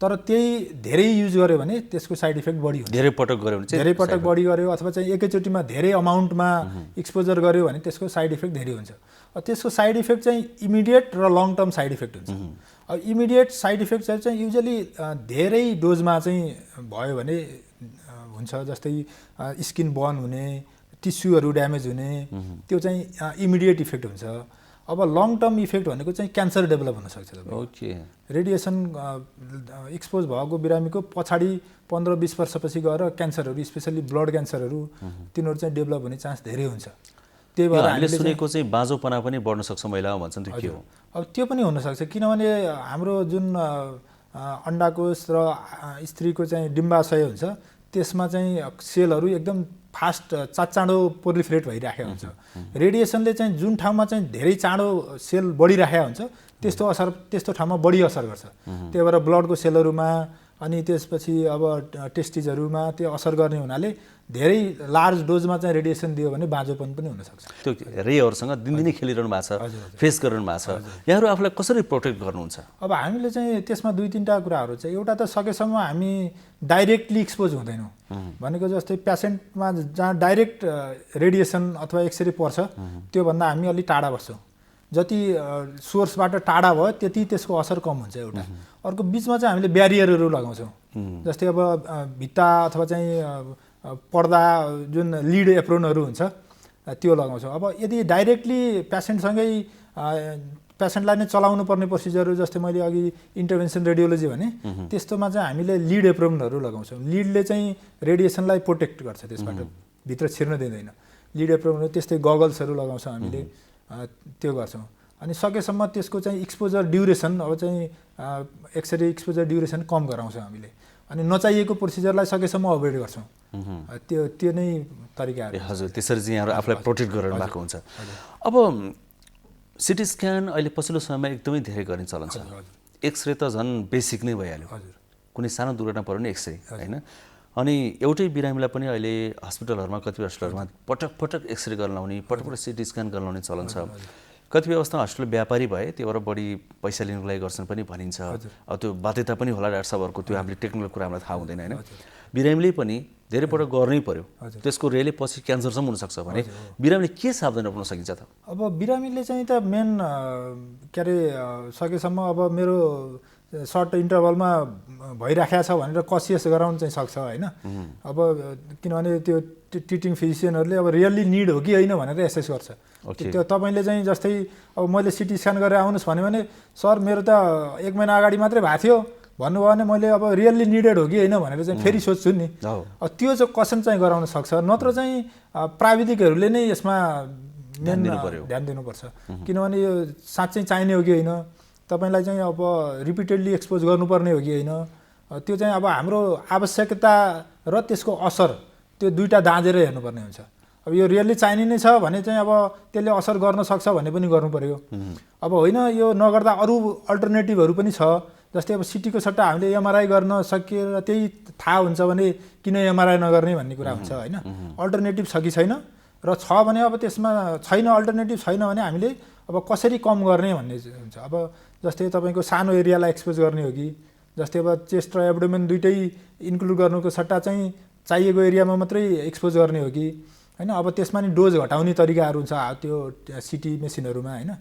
तर त्यही धेरै युज गर्यो भने त्यसको साइड इफेक्ट बढी हुन्छ। धेरै पटक गऱ्यो भने धेरै पटक बढी गर्यो अथवा चाहिँ एकैचोटिमा धेरै अमाउन्टमा एक्सपोजर गर्यो भने त्यसको साइड इफेक्ट धेरै हुन्छ। त्यसको साइड इफेक्ट चाहिँ इमिडिएट र लङ टर्म साइड इफेक्ट हुन्छ। अब इमिडिएट साइड इफेक्टहरू चाहिँ युजली धेरै डोजमा चाहिँ भयो भने हुन्छ, जस्तै स्किन बर्न हुने, टिस्युहरू ड्यामेज हुने, त्यो चाहिँ इमिडिएट इफेक्ट हुन्छ। अब लङ टर्म इफेक्ट भनेको चाहिँ क्यान्सर डेभलप हुनसक्छ। रेडिएसन एक्सपोज भएको बिरामीको पछाडि 15-20 वर्षपछि गएर क्यान्सरहरू, स्पेसल्ली ब्लड क्यान्सरहरू, तिनीहरू चाहिँ डेभलप हुने चान्स धेरै हुन्छ। त्यही भएर हामीले सुनेको चाहिँ बाँझोपना पनि बढ्न सक्छ महिलामा भन्छन्, त्यो के हो? अब त्यो पनि हुनसक्छ, किनभने हाम्रो जुन अन्डाकोश र स्त्रीको चाहिँ डिम्बाशय हुन्छ त्यसमा चाहिँ सेलहरू एकदम फास्ट चाँडो प्रोलिफरेट भइराखेको हुन्छ। रेडिएसनले चाहिँ जुन ठाउँमा चाहिँ धेरै चाँडो सेल बढिराखेको हुन्छ त्यस्तो ठाउँमा बढी असर गर्छ। त्यही भएर ब्लडको सेलहरूमा अनि त्यसपछि अब टेस्टिजहरूमा त्यो असर गर्ने हुनाले धेरै लार्ज डोजमा चाहिँ रेडिएसन दियो भने बाँझोपन पनि हुनसक्छ। त्यो रेहरूसँग दिनदिनै खेलिरहनु भएको छ, फेस गरिरहनु भएको छ, यहाँहरू आफूलाई कसरी प्रोटेक्ट गर्नुहुन्छ? अब हामीले चाहिँ त्यसमा 2-3टा कुराहरू चाहिँ, एउटा त सकेसम्म हामी डाइरेक्टली एक्सपोज हुँदैनौँ भनेको जस्तै पेसेन्टमा जहाँ डाइरेक्ट रेडिएसन अथवा एक्सरे पर्छ त्योभन्दा हामी अलिक टाढा बस्छौँ। जति सोर्सबाट टाढा भयो त्यति त्यसको असर कम हुन्छ एउटा। अर्को बिचमा चाहिँ हामीले ब्यारियरहरू लगाउँछौँ, जस्तै अब भित्ता अथवा चाहिँ पर्दा जुन लिड एप्रोनहरू हुन्छ त्यो लगाउँछौँ। अब यदि डाइरेक्टली पेसेन्टसँगै पेसेन्टलाई नै चलाउनु पर्ने प्रोसिजरहरू जस्तै मैले अघि इन्टरभेन्सन रेडियोलोजी भने त्यस्तोमा चाहिँ हामीले लिड एप्रोनहरू लगाउँछौँ। लिडले चाहिँ रेडिएसनलाई प्रोटेक्ट गर्छ, त्यसबाट भित्र छिर्न दिँदैन। लिड एप्रोनहरू त्यस्तै गगल्सहरू लगाउँछौँ हामीले, त्यो गर्छौँ। अनि सकेसम्म त्यसको चाहिँ एक्सपोजर ड्युरेसन अब चाहिँ एक्सरे एक्सपोजर ड्युरेसन कम गराउँछौँ हामीले। अनि नचाहिएको प्रोसिजरलाई सकेसम्म अभोइड गर्छौँ। त्यो नै तरिकाहरू। हजुर, त्यसरी चाहिँ यहाँहरू आफूलाई प्रोटेक्ट गरिरहनु भएको हुन्छ। अब सिटी स्क्यान अहिले पछिल्लो समयमा एकदमै धेरै गर्ने चलन छ। एक्सरे त झन् बेसिक नै भइहाल्यो, कुनै सानो दुर्घटना पऱ्यो भने एक्सरे होइन। अनि एउटै बिरामीलाई पनि अहिले हस्पिटलहरूमा कतिपय हस्पिटलहरूमा पटक पटक एक्सरे गर्न लाउने, पटक पटक सिटी स्क्यान गर्न लाउने चलन छ। कतिपय अवस्थामा हस्पिटल व्यापारी भए त्यो भएर बढी पैसा लिनुको लागि गर्छन् पनि भनिन्छ। अब त्यो बाध्यता पनि होला डाक्टर साहबहरूको, त्यो हामीले टेक्निकल कुरा हामीलाई थाहा हुँदैन होइन। बिरामीले पनि धेरै पटक गर्नै पर्यो, त्यसको रेले पछि क्यान्सरसम्म हुनसक्छ भने बिरामीले के सावधानी अपनाउन सकिन्छ त? अब बिरामीले चाहिँ त मेन के अरे सकेसम्म अब मेरो सर्ट इन्टरभलमा भइराखेको छ भनेर कसियस गराउनु चाहिँ सक्छ होइन। अब किनभने त्यो ट्रिटिङ फिजिसियनहरूले अब रियल्ली निड हो कि होइन भनेर एसेस गर्छ। त्यो तपाईँले चाहिँ जस्तै अब मैले सिटी स्क्यान गरेर आउनुहोस् भन्यो भने सर मेरो त 1 महिना अगाडि मात्रै भएको थियो भन्नुभयो भने मैले अब रियल्ली निडेड हो कि होइन भनेर चाहिँ फेरि सोध्छु नि। अब त्यो चाहिँ क्वेसन चाहिँ गराउन सक्छ, नत्र चाहिँ प्राविधिकहरूले नै यसमा ध्यान दिनुपर्छ। किनभने यो साँच्चै चाहिने हो कि होइन, तपाईँलाई चाहिँ अब रिपिटेडली एक्सपोज गर्नुपर्ने हो कि होइन, त्यो चाहिँ अब हाम्रो आवश्यकता र त्यसको असर त्यो दुईटा दाँजेर हेर्नुपर्ने हुन्छ। अब यो रियल्ली चाहिने नै छ भने चाहिँ अब त्यसले असर गर्न सक्छ भन्ने पनि गर्नु पर्यो। अब होइन यो नगर्दा अरू अल्टरनेटिभहरू पनि छ, जस्तै अब सिटीको सट्टा हामीले एमआरआई गर्न सकिएर त्यही थाहा हुन्छ भने किन एमआरआई नगर्ने भन्ने कुरा हुन्छ होइन। अल्टरनेटिभ छ कि छैन, र छ भने अब त्यसमा छैन, अल्टरनेटिभ छैन भने हामीले अब कसरी कम गर्ने भन्ने हुन्छ। अब जस्तै तपाईँको सानो एरियालाई एक्सपोज गर्ने हो कि, जस्तै अब चेस्ट र एब्डोमेन दुइटै इन्क्लुड गर्नुको सट्टा चाहिँ चाहिएको एरियामा मात्रै एक्सपोज गर्ने हो कि होइन। अब त्यसमा नि डोज घटाउने तरिकाहरू हुन्छ त्यो सिटी मेसिनहरूमा होइन,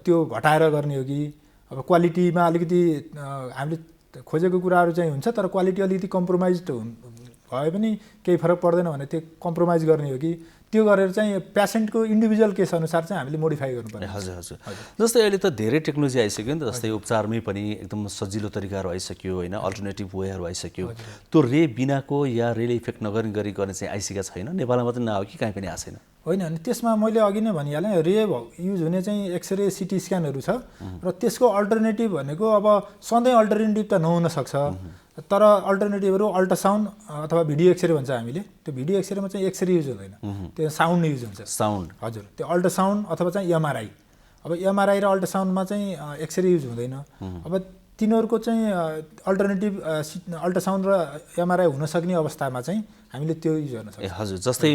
त्यो घटाएर गर्ने हो कि। अब क्वालिटीमा अलिकति हामीले खोजेको कुराहरू चाहिँ हुन्छ, तर क्वालिटी अलिकति कम्प्रोमाइज भए पनि केही फरक पर्दैन भने त्यो कम्प्रोमाइज गर्ने हो कि। त्यो गरेर चाहिँ पेसेन्टको इन्डिभिजुअल केस अनुसार चाहिँ हामीले मोडिफाई गर्नुपर्छ। हजुर हजुर, जस्तै अहिले त धेरै टेक्नोलोजी आइसक्यो नि त, जस्तै उपचारमै पनि एकदम सजिलो तरिकाहरू आइसक्यो होइन, अल्टरनेटिभ वेहरू आइसक्यो। त्यो रे बिनाको या रेले इफेक्ट नगर्ने गरी गर्ने चाहिँ आइसकेको छैन, नेपालमा मात्रै नआयो कि कहीँ पनि आएको छैन? होइन, अनि त्यसमा मैले अघि नै भनिहालेँ रे युज हुने चाहिँ एक्सरे सिटी स्क्यानहरू छ, र त्यसको अल्टरनेटिभ भनेको अब सधैँ अल्टरनेटिभ त नहुनसक्छ, तर अल्टरनेटिभहरू अल्ट्रासाउन्ड अथवा भिडियो एक्सरे भन्छ हामीले। त्यो भिडियो एक्सरेमा चाहिँ एक्सरे युज हुँदैन, त्यो साउन्ड युज हुन्छ। साउन्ड? हजुर, त्यो अल्ट्रासाउन्ड अथवा चाहिँ एमआरआई। अब एमआरआई र अल्ट्रासाउन्डमा चाहिँ एक्सरे युज हुँदैन। अब तिनीहरूको चाहिँ अल्टरनेटिभ अल्ट्रासाउन्ड र एमआरआई हुनसक्ने अवस्थामा चाहिँ हामीले त्यो युज गर्न सक्छौँ। हजुर, जस्तै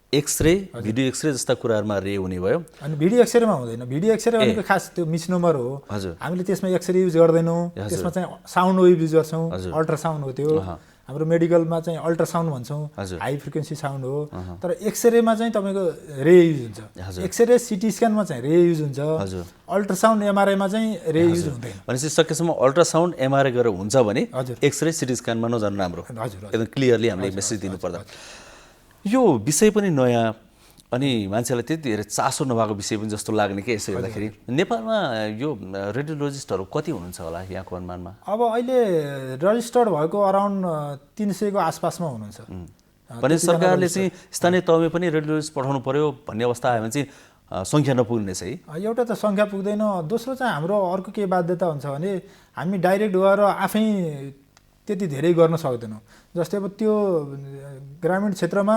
एक्सरे भिडियो एक्सरे जस्ता कुराहरूमा रे हुने भयो, अनि भिडियो एक्सरेमा हुँदैन। भिडियो एक्सरे भनेको खास त्यो मिसनोमर हो। हजुर, हामीले त्यसमा एक्सरे युज गर्दैनौँ, त्यसमा चाहिँ साउन्ड वेभ युज गर्छौँ। अल्ट्रासाउन्ड हो त्यो, हाम्रो मेडिकलमा चाहिँ अल्ट्रासाउन्ड भन्छौँ, हाई फ्रिक्वेन्सी साउन्ड हो। तर एक्सरेमा चाहिँ तपाईँको रे युज हुन्छ। एक्सरे सिटी स्क्यानमा चाहिँ रे युज हुन्छ, अल्ट्रासाउन्ड एमआरआईमा चाहिँ रे युज हुँदैन। भनेपछि सकेसम्म अल्ट्रासाउन्ड एमआरआई गरेर हुन्छ भने एक्सरे सिटी स्क्यानमा नजानु राम्रो। एकदम क्लियरली हामीले मेसेज दिनुपर्दा। यो विषय पनि नयाँ अनि मान्छेलाई त्यति धेरै चासो नभएको विषय पनि जस्तो लाग्ने के यसो हेर्दाखेरि नेपालमा यो रेडियोलोजिस्टहरू कति हुनुहुन्छ होला यहाँको अनुमानमा? अब अहिले रजिस्टर्ड भएको अराउन्ड 300 को आसपासमा हुनुहुन्छ। भने सरकारले चाहिँ स्थानीय तहमा पनि रेडियोलोजिस्ट पठाउनु पर्यो भन्ने अवस्था आयो भने चाहिँ सङ्ख्या नपुग्ने चाहिँ? एउटा त सङ्ख्या पुग्दैन, दोस्रो चाहिँ हाम्रो अर्को के बाध्यता हुन्छ भने हामी डाइरेक्ट गएर आफै त्यति धेरै गर्न सक्दैनौँ। जस्तै अब त्यो ग्रामीण क्षेत्रमा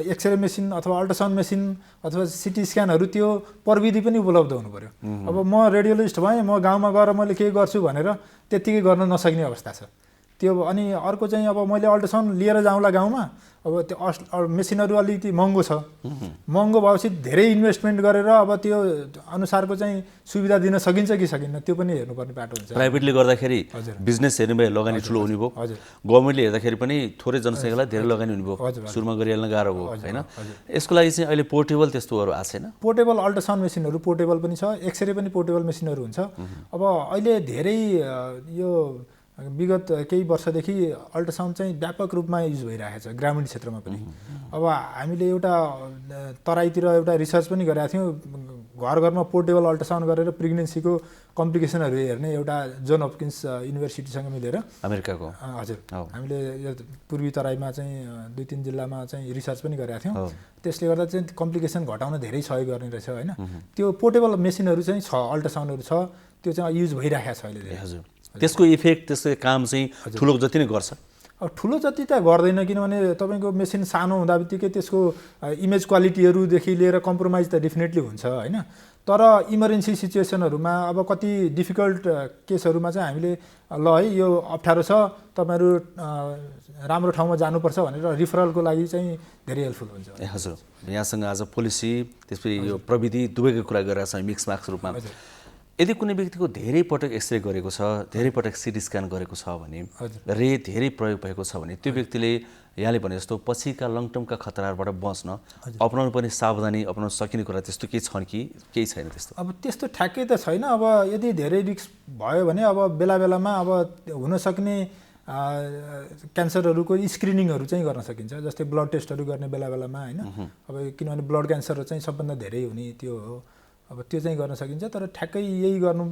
एक्सरे मेसिन अथवा अल्ट्रासाउन्ड मेसिन अथवा सिटी स्क्यानहरू त्यो प्रविधि पनि उपलब्ध हुनु पर्यो। अब म रेडियोलोजिस्ट भएँ, म गाउँमा गएर मैले के गर्छु भनेर त्यत्तिकै गर्न नसक्ने अवस्था छ। त्यो अनि अर्को चाहिँ अब मैले अल्ट्रासाउन्ड लिएर जाउँला गाउँमा अब त्यो मेसिनहरू अलिकति महँगो छ महँगो भएपछि धेरै इन्भेस्टमेन्ट गरेर अब त्यो अनुसारको चाहिँ सुविधा दिन सकिन्छ कि सकिन्न त्यो पनि हेर्नुपर्ने बाटो हुन्छ प्राइभेटले गर्दाखेरि बिजनेस हेर्ने भए लगानी ठुलो हुने भयो गभर्मेन्टले हेर्दाखेरि पनि थोरै जनसङ्ख्यालाई धेरै लगानी हुने भयो सुरुमा गरिहाल्न गाह्रो भयो होइन यसको लागि चाहिँ अहिले पोर्टेबल त्यस्तोहरू आएको छैन पोर्टेबल अल्ट्रासाउन्ड मेसिनहरू पोर्टेबल पनि छ एक्सरे पनि पोर्टेबल मेसिनहरू हुन्छ अब अहिले धेरै यो विगत केही वर्षदेखि अल्ट्रासाउन्ड चाहिँ व्यापक रूपमा युज भइरहेको छ ग्रामीण क्षेत्रमा पनि अब हामीले एउटा तराईतिर एउटा रिसर्च पनि गरेका थियौँ घर घरमा पोर्टेबल अल्ट्रासाउन्ड गरेर प्रेग्नेन्सीको कम्प्लिकेसनहरू हेर्ने एउटा जोन हपकिन्स युनिभर्सिटीसँग मिलेर अमेरिकाको हजुर हामीले यो पूर्वी तराईमा चाहिँ 2-3 जिल्लामा चाहिँ रिसर्च पनि गरेका थियौँ त्यसले गर्दा चाहिँ कम्प्लिकेसन घटाउन धेरै सहयोग गर्ने रहेछ होइन त्यो पोर्टेबल मेसिनहरू चाहिँ छ अल्ट्रासाउन्डहरू छ त्यो चाहिँ युज भइरहेको छ अहिले हजुर त्यसको इफेक्ट त्यसको काम चाहिँ ठुलो जति नै गर्छ अब ठुलो जति त गर्दैन किनभने तपाईँको मेसिन सानो हुँदा बित्तिकै त्यसको इमेज क्वालिटीहरूदेखि लिएर कम्प्रोमाइज त डेफिनेटली हुन्छ होइन तर इमर्जेन्सी सिचुएसनहरूमा अब कति डिफिकल्ट केसहरूमा चाहिँ हामीले ल है यो अप्ठ्यारो छ तपाईँहरू राम्रो ठाउँमा जानुपर्छ भनेर रिफरलको लागि चाहिँ धेरै हेल्पफुल हुन्छ हजुर यहाँसँग आज पोलिसी त्यसपछि यो प्रविधि दुवैको कुरा गरेर चाहिँ मिक्स मार्क्स रूपमा यदि कुनै व्यक्तिको धेरै पटक एक्सरे गरेको छ धेरै पटक सिटी स्क्यान गरेको छ भने रे धेरै प्रयोग भएको छ भने त्यो व्यक्तिले यहाँले भने जस्तो पछिका लङ टर्मका खतराबाट बच्न अपनाउनु पर्ने सावधानी अपनाउन सकिने कुरा त्यस्तो केही छन् कि केही छैन त्यस्तो अब त्यस्तो ठ्याक्कै त छैन अब यदि धेरै रिस्क भयो भने अब बेला बेलामा अब हुन सक्ने क्यान्सरहरूको स्क्रिनिङहरू चाहिँ गर्न सकिन्छ जस्तै ब्लड टेस्टहरू गर्ने बेला बेलामा होइन अब किनभने ब्लड क्यान्सर चाहिँ सबभन्दा धेरै हुने त्यो हो अब त्यो चाहिँ गर्न सकिन्छ तर ठ्याक्कै यही गर्नु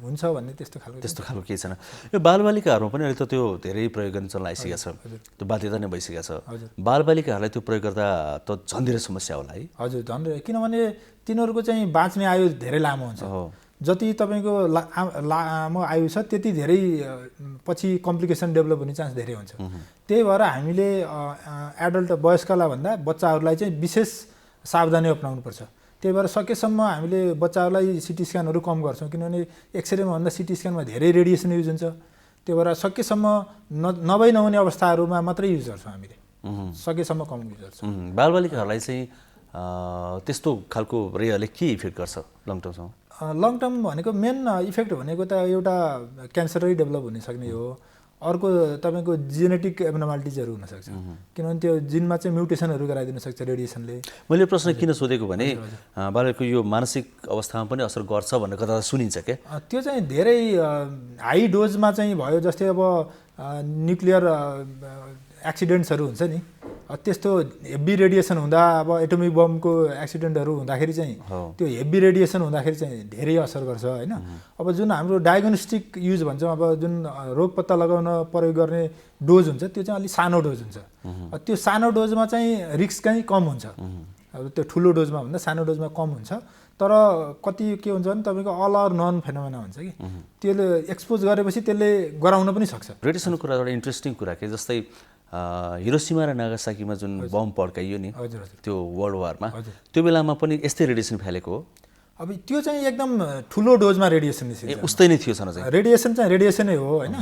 हुन्छ भन्ने त्यस्तो खालको केही छैन यो बालबालिकाहरूमा पनि अहिले त त्यो धेरै प्रयोग गर्ने चलन आइसकेको छ त्यो बाध्यता नै भइसकेको छ बालबालिकाहरूलाई त्यो प्रयोग गर्दा त झन् धेरै समस्या होला है हजुर झन् किनभने तिनीहरूको चाहिँ बाँच्ने आयु धेरै लामो हुन्छ जति तपाईँको लामो आयु छ त्यति धेरै पछि कम्प्लिकेसन डेभलप हुने चान्स धेरै हुन्छ त्यही भएर हामीले एडल्ट वयस्कलाई भन्दा बच्चाहरूलाई चाहिँ विशेष सावधानी अपनाउनुपर्छ त्यही भएर सकेसम्म हामीले बच्चाहरूलाई सिटी स्क्यानहरू कम गर्छौँ किनभने एक्सरेमा भन्दा सिटी स्क्यानमा धेरै रेडिएसन युज हुन्छ त्यही भएर सकेसम्म नभई नहुने अवस्थाहरूमा मात्रै युज गर्छौँ हामीले सकेसम्म कम युज गर्छौँ बालबालिकाहरूलाई चाहिँ त्यस्तो खालको रेहरूले के इफेक्ट गर्छ लङ टर्मसम्म लङ टर्म भनेको मेन इफेक्ट भनेको त एउटा क्यान्सरै डेभलप हुन सक्ने हो अर्को तपाईँको जेनेटिक एब्नर्मालिटिजहरू हुनसक्छ किनभने त्यो जिनमा चाहिँ म्युटेसनहरू गराइदिन सक्छ रेडिएसनले मैले प्रश्न किन सोधेको भने बालकको यो मानसिक अवस्थामा पनि असर गर्छ भन्ने कथा सुनिन्छ क्या त्यो चाहिँ धेरै हाई डोजमा चाहिँ भयो जस्तै अब न्युक्लियर एक्सिडेन्ट्सहरू हुन्छ नि त्यस्तो हेभी रेडिएसन हुँदा अब एटोमिक बमको एक्सिडेन्टहरू हुँदाखेरि चाहिँ त्यो हेभी रेडिएसन हुँदाखेरि चाहिँ धेरै असर गर्छ होइन अब जुन हाम्रो डायग्नोस्टिक युज भन्छौँ अब जुन रोग पत्ता लगाउन प्रयोग गर्ने डोज हुन्छ त्यो चाहिँ अलिक सानो डोज हुन्छ त्यो सानो डोजमा चाहिँ रिस्क चाहिँ कम हुन्छ अब त्यो ठुलो डोजमा भन्दा सानो डोजमा कम हुन्छ तर कति के हुन्छ भने तपाईँको अल अर नन फेनोमेना हुन्छ कि त्यसले एक्सपोज गरेपछि त्यसले गराउन पनि सक्छ रेडिएसनको कुरा एउटा इन्ट्रेस्टिङ कुरा के जस्तै हिरोसिमा र नागासाकीमा जुन बम पड्काइयो नि त्यो वर्ल्ड वारमा त्यो बेलामा पनि यस्तै रेडिएसन फैलेको हो अब त्यो चाहिँ एकदम ठुलो डोजमा रेडिएसन निस्किन्छ उस्तै नै थियो चाहिँ रेडिएसन चाहिँ रेडिएसनै हो होइन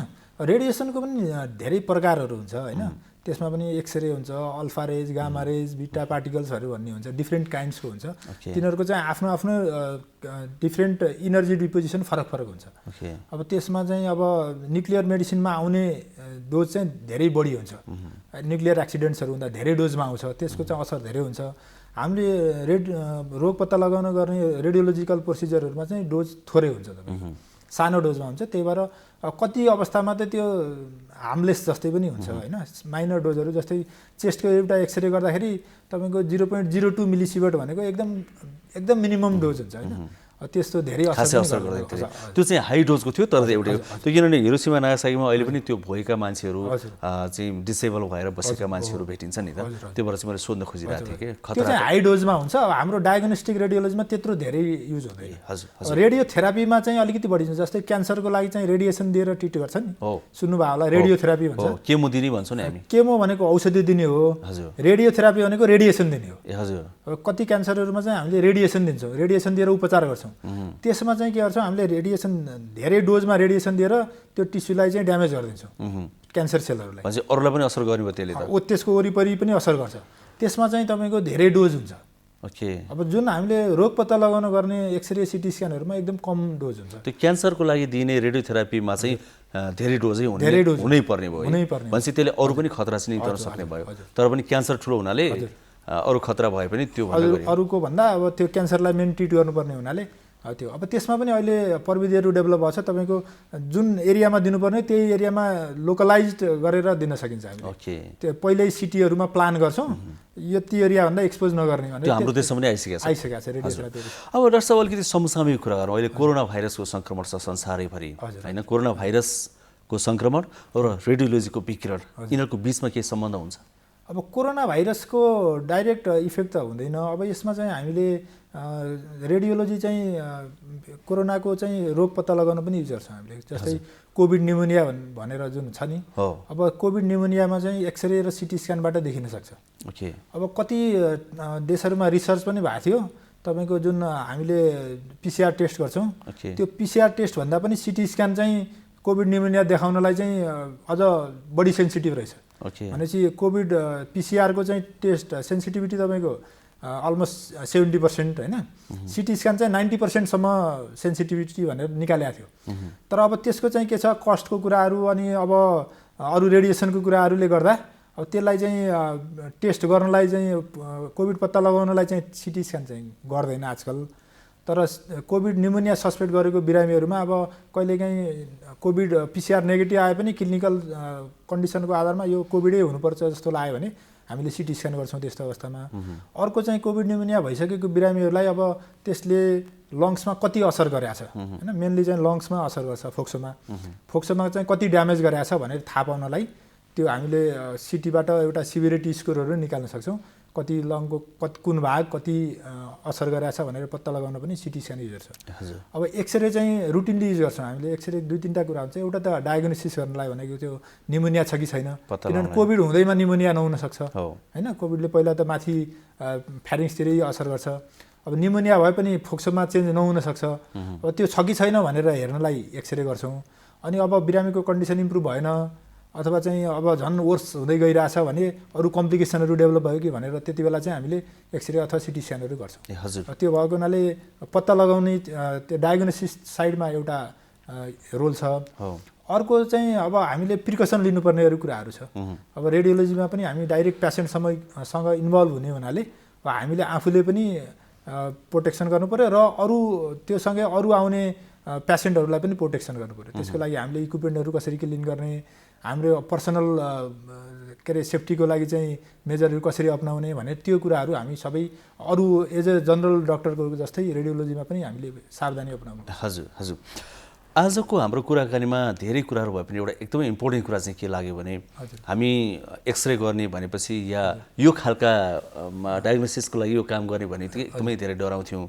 रेडिएसनको पनि धेरै प्रकारहरू हुन्छ होइन त्यसमा पनि एक्सरे हुन्छ अल्फा रेज गामा रेज बिटा पार्टिकल्सहरू भन्ने हुन्छ डिफ्रेन्ट काइन्ड्सको हुन्छ तिनीहरूको चाहिँ आफ्नो आफ्नो डिफ्रेन्ट इनर्जी डिपोजिसन फरक फरक हुन्छ अब त्यसमा चाहिँ अब न्युक्लियर मेडिसिनमा आउने डोज चाहिँ धेरै बढी हुन्छ न्युक्लियर एक्सिडेन्ट्सहरू हुँदा धेरै डोजमा आउँछ त्यसको चाहिँ असर धेरै हुन्छ हामीले रोग पत्ता लगाउन गर्ने रेडियोलोजिकल प्रोसिजरहरूमा चाहिँ डोज थोरै हुन्छ तपाईँको सानो डोजमा हुन्छ त्यही भएर कति अवस्थामा त त्यो हार्मलेस जस्तै पनि हुन्छ होइन माइनर डोजहरू जस्तै चेस्टको एउटा एक्सरे गर्दाखेरि तपाईँको 0.02 मिलिसिभर्ट भनेको एकदम मिनिमम डोज हुन्छ होइन त्यस्तो धेरै असर गर्दैन त्यो चाहिँ हाई डोजको थियो तर एउटै त्यो किनभने हिरोसिमा नागासाकीमा अहिले पनि त्यो भएका मान्छेहरू चाहिँ डिसेबल भएर बसेका मान्छेहरू भेटिन्छ नि त त्यो भएर चाहिँ मैले सोध्न खोजिरहेको थिएँ कि त्यो चाहिँ हाई डोजमा हुन्छ हाम्रो डायग्नोस्टिक रेडियोलोजीमा त्यत्रो धेरै युज हुँदैन हजुर रेडियोथेरापीमा चाहिँ अलिकति बढी हुन्छ जस्तै क्यान्सरको लागि चाहिँ रेडिएसन दिएर ट्रिट गर्छ नि सुन्नुभयो होला रेडियोथेरापी भन्छ केमो दिने भन्छौँ नि हामी केमो भनेको औषधि दिने हो रेडियोथेरापी भनेको रेडिएसन दिने हो हजुर कति क्यान्सरहरूमा चाहिँ हामीले रेडिएसन दिन्छौँ रेडिएसन दिएर उपचार गर्छौँ त्यसमा चाहिँ के गर्छौँ हामीले रेडिएसन धेरै डोजमा रेडिएसन दिएर त्यो टिस्युलाई चाहिँ ड्यामेज गरिदिन्छौँ क्यान्सर सेलहरूलाई। भनेपछि अरूलाई पनि असर गर्ने भयो त्यसले त। त्यसको वरिपरि पनि असर गर्छ। त्यसमा चाहिँ तपाईँको धेरै डोज हुन्छ। ओके। अब जुन हामीले रोग पत्ता लगाउन गर्ने एक्सरे सिटी स्क्यानहरूमा एकदम कम डोज हुन्छ। त्यो क्यान्सरको लागि दिने रेडियोथेरापीमा चाहिँ धेरै डोजै हुनै पर्ने भयो। भनेपछि त्यसले अरू पनि खतरा चाहिँ निम्त्याउन सक्ने भयो। तर पनि क्यान्सर ठुलो हुनाले अरू खतरा भए पनि त्यो अरूको भन्दा अब त्यो क्यान्सरलाई मेन ट्रिट गर्नुपर्ने हुनाले त्यो अब त्यसमा पनि अहिले प्रविधिहरू डेभलप भएको छ। तपाईँको जुन एरियामा दिनुपर्ने त्यही एरियामा लोकलाइज्ड गरेर दिन सकिन्छ हामीले। ओके। त्यो पहिल्यै सिटीहरूमा प्लान गर्छौँ यति एरियाभन्दा एक्सपोज नगर्ने भनेर। त्यो हाम्रो देशमा पनि आइसकेको छ रेडियोथेरापी। अब डाक्टर साहब अलिकति समसामयिक कुरा गरौँ। अहिले कोरोना भाइरसको सङ्क्रमण छ संसारैभरि होइन। कोरोना भाइरसको सङ्क्रमण र रेडियोलोजीको विकिरण यिनीहरूको बिचमा केही सम्बन्ध हुन्छ? अब कोरोना भाइरसको डाइरेक्ट इफेक्ट त हुँदैन। अब यसमा चाहिँ हामीले रेडियोलोजी चाहिँ कोरोनाको चाहिँ रोग पत्ता लगाउन पनि युज गर्छौँ हामीले। जस्तै कोभिड निमोनिया भनेर जुन छ नि, अब कोभिड निमोनियामा चाहिँ एक्सरे र सिटी स्क्यानबाट देखिन सक्छ। ओके। अब कति देशहरूमा रिसर्च पनि भएको थियो। तपाईँको जुन हामीले पिसिआर टेस्ट गर्छौँ त्यो पिसिआर टेस्टभन्दा पनि सिटी स्क्यान चाहिँ कोभिड निमोनिया देखाउनलाई चाहिँ अझ बढी सेन्सिटिभ रहेछ। भनेपछि कोभिड पिसिआरको चाहिँ टेस्ट सेन्सिटिभिटी तपाईँको अलमोस्ट 70% होइन। सिटी स्क्यान चाहिँ 90%सम्म सेन्सिटिभिटी भनेर निकालेको थियो। तर अब त्यसको चाहिँ के छ कस्टको कुराहरू अनि अब अरू रेडिएसनको कुराहरूले गर्दा अब त्यसलाई चाहिँ टेस्ट गर्नलाई चाहिँ कोभिड पत्ता लगाउनलाई चाहिँ सिटी स्क्यान चाहिँ गर्दैन आजकल। तर कोभिड निमोनिया सस्पेक्ट गरेको बिरामीहरूमा अब कहिलेकाहीँ कोभिड पिसिआर नेगेटिभ आए पनि क्लिनिकल कन्डिसनको आधारमा यो कोभिडै हुनुपर्छ जस्तो लाग्यो भने हामीले सिटी स्क्यान गर्छौँ त्यस्तो अवस्थामा। अर्को चाहिँ कोभिड निमोनिया भइसकेको बिरामीहरूलाई अब त्यसले लङ्समा कति असर गरेको छ होइन। मेनली चाहिँ लङ्समा असर गर्छ। फोक्सोमा चाहिँ कति ड्यामेज गरेको छ भनेर थाहा पाउनलाई त्यो हामीले सिटीबाट एउटा सिभिरिटी स्कोरहरू निकाल्न सक्छौँ। कति लङको कुन भाग कति असर गरेको छ भनेर पत्ता लगाउन पनि सिटी स्क्यान युज गर्छ। अब एक्सरे चाहिँ रुटिनली युज गर्छौँ हामीले। एक्सरे 2-3टा कुरा हुन्छ। एउटा त डायग्नोसिस गर्नलाई भनेको त्यो निमोनिया छ कि छैन, किनभने कोभिड हुँदैमा निमोनिया नहुन सक्छ होइन। कोभिडले पहिला त माथि फ्यारिङ्सतिरै असर गर्छ। अब निमोनिया भए पनि फोक्सोमा चेन्ज नहुन सक्छ। अब त्यो छ कि छैन भनेर हेर्नलाई एक्सरे गर्छौँ। अनि अब बिरामीको कन्डिसन इम्प्रुभ भएन अथवा चाहिँ अब झन् वर्स हुँदै गइरहेछ भने अरू कम्प्लिकेसनहरू डेभलप भयो कि भनेर त्यति बेला चाहिँ हामीले एक्सरे अथवा सिटी स्क्यानहरू गर्छौँ। त्यो भएको हुनाले पत्ता लगाउने त्यो डायग्नोसिस साइडमा एउटा रोल छ। अर्को चाहिँ अब हामीले प्रिकसन लिनुपर्नेहरू कुराहरू छ। अब रेडियोलोजीमा पनि हामी डाइरेक्ट पेसेन्टसँग इन्भल्भ हुने हुनाले हामीले आफूले पनि प्रोटेक्सन गर्नु पऱ्यो र अरू त्योसँगै अरू आउने पेसेन्टहरूलाई पनि प्रोटेक्सन गर्नु पऱ्यो। त्यसको लागि हामीले इक्विपमेन्टहरू कसरी क्लिन गर्ने, हाम्रो पर्सनल के अरे सेफ्टीको लागि चाहिँ मेजरहरू कसरी अप्नाउने भने त्यो कुराहरू हामी सबै अरू एज अ जनरल डक्टरको जस्तै रेडियोलोजीमा पनि हामीले सावधानी अप्नाउनु। हजुर। आजको हाम्रो कुराकानीमा धेरै कुराहरू भए पनि एउटा एकदमै इम्पोर्टेन्ट कुरा चाहिँ के लाग्यो भने हामी एक्सरे गर्ने भनेपछि या यो खालका डायग्नोसिसको लागि यो काम गर्ने भने एकदमै धेरै डराउँथ्यौँ।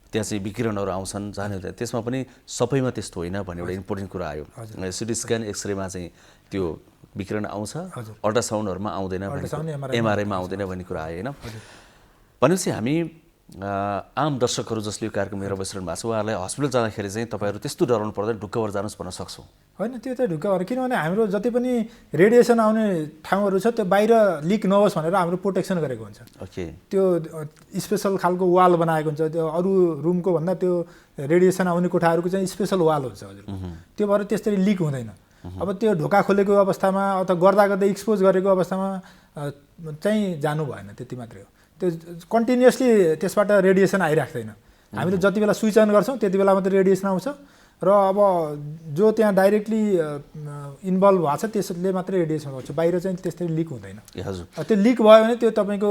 त्यहाँ चाहिँ विकिरणहरू आउँछन् जाने हुँदैन। त्यसमा पनि सबैमा त्यस्तो होइन भन्ने एउटा इम्पोर्टेन्ट कुरा आयो। सिटी स्क्यान एक्सरेमा चाहिँ त्यो विकिरण आउँछ, अल्ट्रासाउन्डहरूमा आउँदैन, एमआरआईमा आउँदैन भन्ने कुरा आयो होइन। भनेपछि हामी आम दर्शकहरू जसले यो कार्यक्रम हेरेर बसिरहनु भएको छ उहाँहरूलाई हस्पिटल जाँदाखेरि चाहिँ तपाईँहरू त्यस्तो डराउनु पर्दैन, ढुक्क भएर जानुहोस् भन्न सक्छौँ होइन? त्यो त ढुक्क भएर, किनभने हाम्रो जति पनि रेडिएसन आउने ठाउँहरू छ त्यो बाहिर लिक नहोस् भनेर हाम्रो प्रोटेक्सन गरेको हुन्छ। ओके। त्यो स्पेसल खालको वाल बनाएको हुन्छ। त्यो अरू रुमको भन्दा त्यो रेडिएसन आउने कोठाहरूको चाहिँ स्पेसल वाल हुन्छ हजुर। त्यो भएर त्यसरी लिक हुँदैन। अब त्यो ढोका खोलेको अवस्थामा अथवा गर्दा गर्दै एक्सपोज गरेको अवस्थामा चाहिँ जानु भएन, त्यति मात्रै हो। त्यो कन्टिन्युसली त्यसबाट रेडिएसन आइराख्दैन। हामीले जति बेला स्विच अन गर्छौँ त्यति बेला मात्रै रेडिएसन आउँछ र अब जो त्यहाँ डाइरेक्टली इन्भल्भ भएको छ त्यसले मात्रै रेडिएसन आउँछ। बाहिर चाहिँ त्यसरी लिक हुँदैन। हजुर। त्यो लिक भयो भने त्यो तपाईँको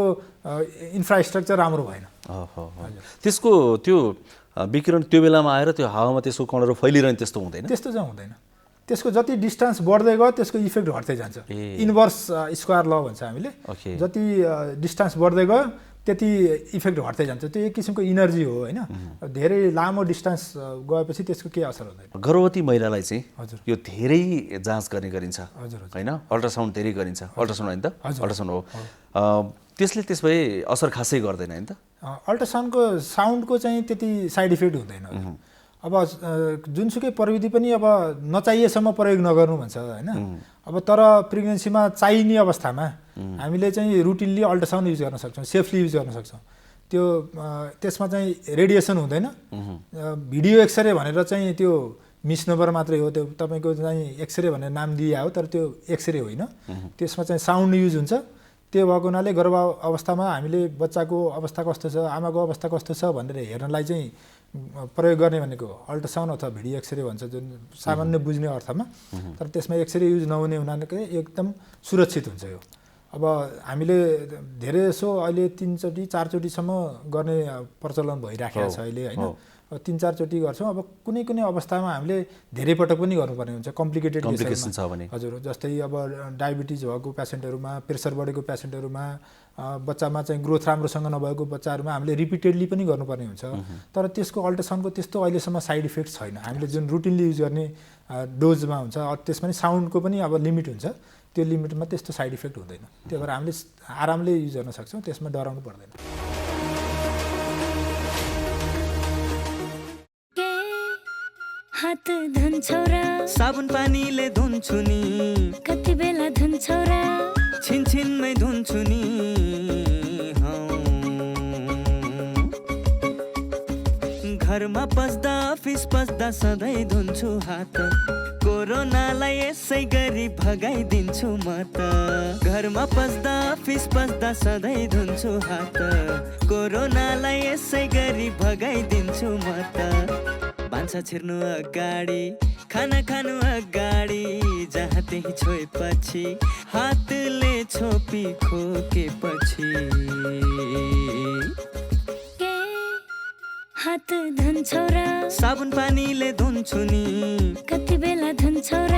इन्फ्रास्ट्रक्चर राम्रो भएन। त्यसको त्यो विकिरण त्यो बेलामा आएर त्यो हावामा त्यसको कणहरू फैलिरहने त्यस्तो हुँदैन? त्यस्तो चाहिँ हुँदैन। त्यसको जति डिस्टेन्स बढ्दै गयो त्यसको इफेक्ट घट्दै जान्छ। इन्भर्स स्क्वायर ल भन्छ हामीले। जति डिस्टेन्स बढ्दै गयो त्यति इफेक्ट घट्दै जान्छ। त्यो एक किसिमको इनर्जी हो होइन। धेरै लामो डिस्टेन्स गएपछि त्यसको केही असर हुँदैन। गर्भवती महिलालाई चाहिँ हजुर यो धेरै जाँच गर्ने गरिन्छ होइन? अल्ट्रासाउन्ड धेरै गरिन्छ। अल्ट्रासाउन्ड होइन त? अल्ट्रासाउन्ड हो। त्यसले त्यस भए असर खासै गर्दैन होइन त? अल्ट्रासाउन्डको साउन्डको चाहिँ त्यति साइड इफेक्ट हुँदैन। अब जुनसुकै प्रविधि पनि अब नचाहिएसम्म प्रयोग नगर्नु भन्छ होइन। अब तर प्रेग्नेन्सीमा चाहिने अवस्थामा हामीले चाहिँ रुटिनली अल्ट्रासाउन्ड युज गर्न सक्छौँ, सेफली युज गर्न सक्छौँ। त्यो त्यसमा चाहिँ रेडिएसन हुँदैन। भिडियो एक्सरे भनेर चाहिँ त्यो मिसनोबर मात्रै हो, त्यो तपाईँको चाहिँ एक्सरे भनेर नाम दिए हो, तर त्यो एक्सरे होइन। त्यसमा चाहिँ साउन्ड युज हुन्छ। त्यो भएको हुनाले गर्भ अवस्थामा हामीले बच्चाको अवस्था कस्तो छ, आमाको अवस्था कस्तो छ भनेर हेर्नलाई चाहिँ प्रयोग गर्ने भनेको अल्ट्रासाउन्ड अथवा भिडियो एक्सरे भन्छ, जुन सामान्य बुझ्ने अर्थमा। तर त्यसमा एक्सरे युज नहुने हुनाले एकदम सुरक्षित हुन्छ यो। अब हामीले धेरै जसो अहिले 3चोटि 4चोटिसम्म गर्ने प्रचलन भइराखेको छ अहिले होइन। 3-4 चोटि गर्छौँ। अब कुनै कुनै अवस्थामा हामीले धेरै पटक पनि गर्नुपर्ने हुन्छ, कम्प्लिकेटेड कम्प्लिकेसन छ भने। हजुर, जस्तै अब डायबिटिज भएको पेसेन्टहरूमा, प्रेसर बढेको पेसेन्टहरूमा, बच्चामा चाहिँ ग्रोथ राम्रोसँग नभएको बच्चाहरूमा हामीले रिपिटेडली पनि गर्नुपर्ने हुन्छ। तर त्यसको अल्ट्रासाउन्डको त्यस्तो अहिलेसम्म साइड इफेक्ट छैन। हामीले जुन रुटिनली युज गर्ने डोजमा हुन्छ, त्यसमा नि साउन्डको पनि अब लिमिट हुन्छ। त्यो लिमिटमा त्यस्तो साइड इफेक्ट हुँदैन। त्यही भएर हामीले आरामले युज गर्न सक्छौँ, त्यसमा डराउनु पर्दैन। हात धुन्छौ र साबुन पानीले धुन्छु नि, कति बेला धुन्छौ र छिनछिनमै धुन्छु नि। घरमा पस्दा अफिस पस्दा सधैँ धुन्छु हात, कोरोनालाई यसै गरी भगाइदिन्छु म त। घरमा पस्दा अफिस पस्दा सधैँ धुन्छु हात, कोरोनालाई यसै गरी भगाइदिन्छु म त। भान्सा छिर्नु अगाडि, खाना खानु अगाडि, जहाँ त्यही छोएपछि, हातले छोपी खोकेपछि। हात धुन्छौ र साबुन पानीले धुन्छु नि, कति बेला धुन्छौ र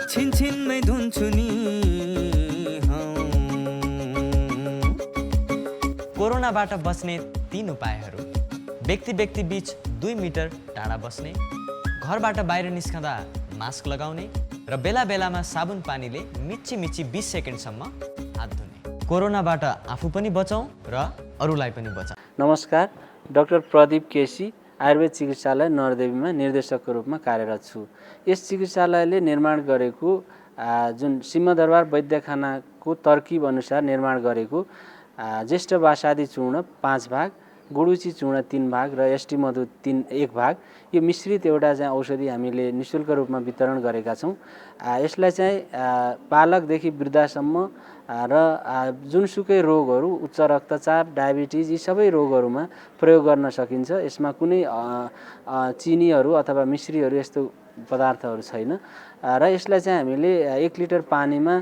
छिनछिनमै धुन्छु नि। कोरोनाबाट बस्ने 3 उपायहरू। व्यक्ति व्यक्ति बीच 2 मिटर टाढा बस्ने, घरबाट बाहिर निस्कँदा मास्क लगाउने र बेला बेलामा साबुन पानीले मिच्ची मिच्ची 20 सेकेन्डसम्म हात धुने। कोरोनाबाट आफू पनि बचाउँ र अरूलाई पनि बचाउँ। नमस्कार, डाक्टर प्रदीप केसी, आयुर्वेद चिकित्सालय नरदेवीमा निर्देशकको रूपमा कार्यरत छु। यस चिकित्सालयले निर्माण गरेको जुन सिंहदरबार वैद्यखानाको तरकिब अनुसार निर्माण गरेको ज्येष्ठ बासादी चूर्ण 5 भाग, गुडुची चूर्ण 3 भाग र एसटी मधु 1 भाग, यो मिश्रित एउटा चाहिँ औषधि हामीले निःशुल्क रूपमा वितरण गरेका छौँ। यसलाई चाहिँ बालकदेखि वृद्धसम्म र जुनसुकै रोगहरू, उच्च रक्तचाप, डायबिटिज, यी सबै रोगहरूमा प्रयोग गर्न सकिन्छ। यसमा कुनै चिनीहरू अथवा मिश्रीहरू यस्तो पदार्थहरू छैन। र यसलाई चाहिँ हामीले 1 लिटर पानीमा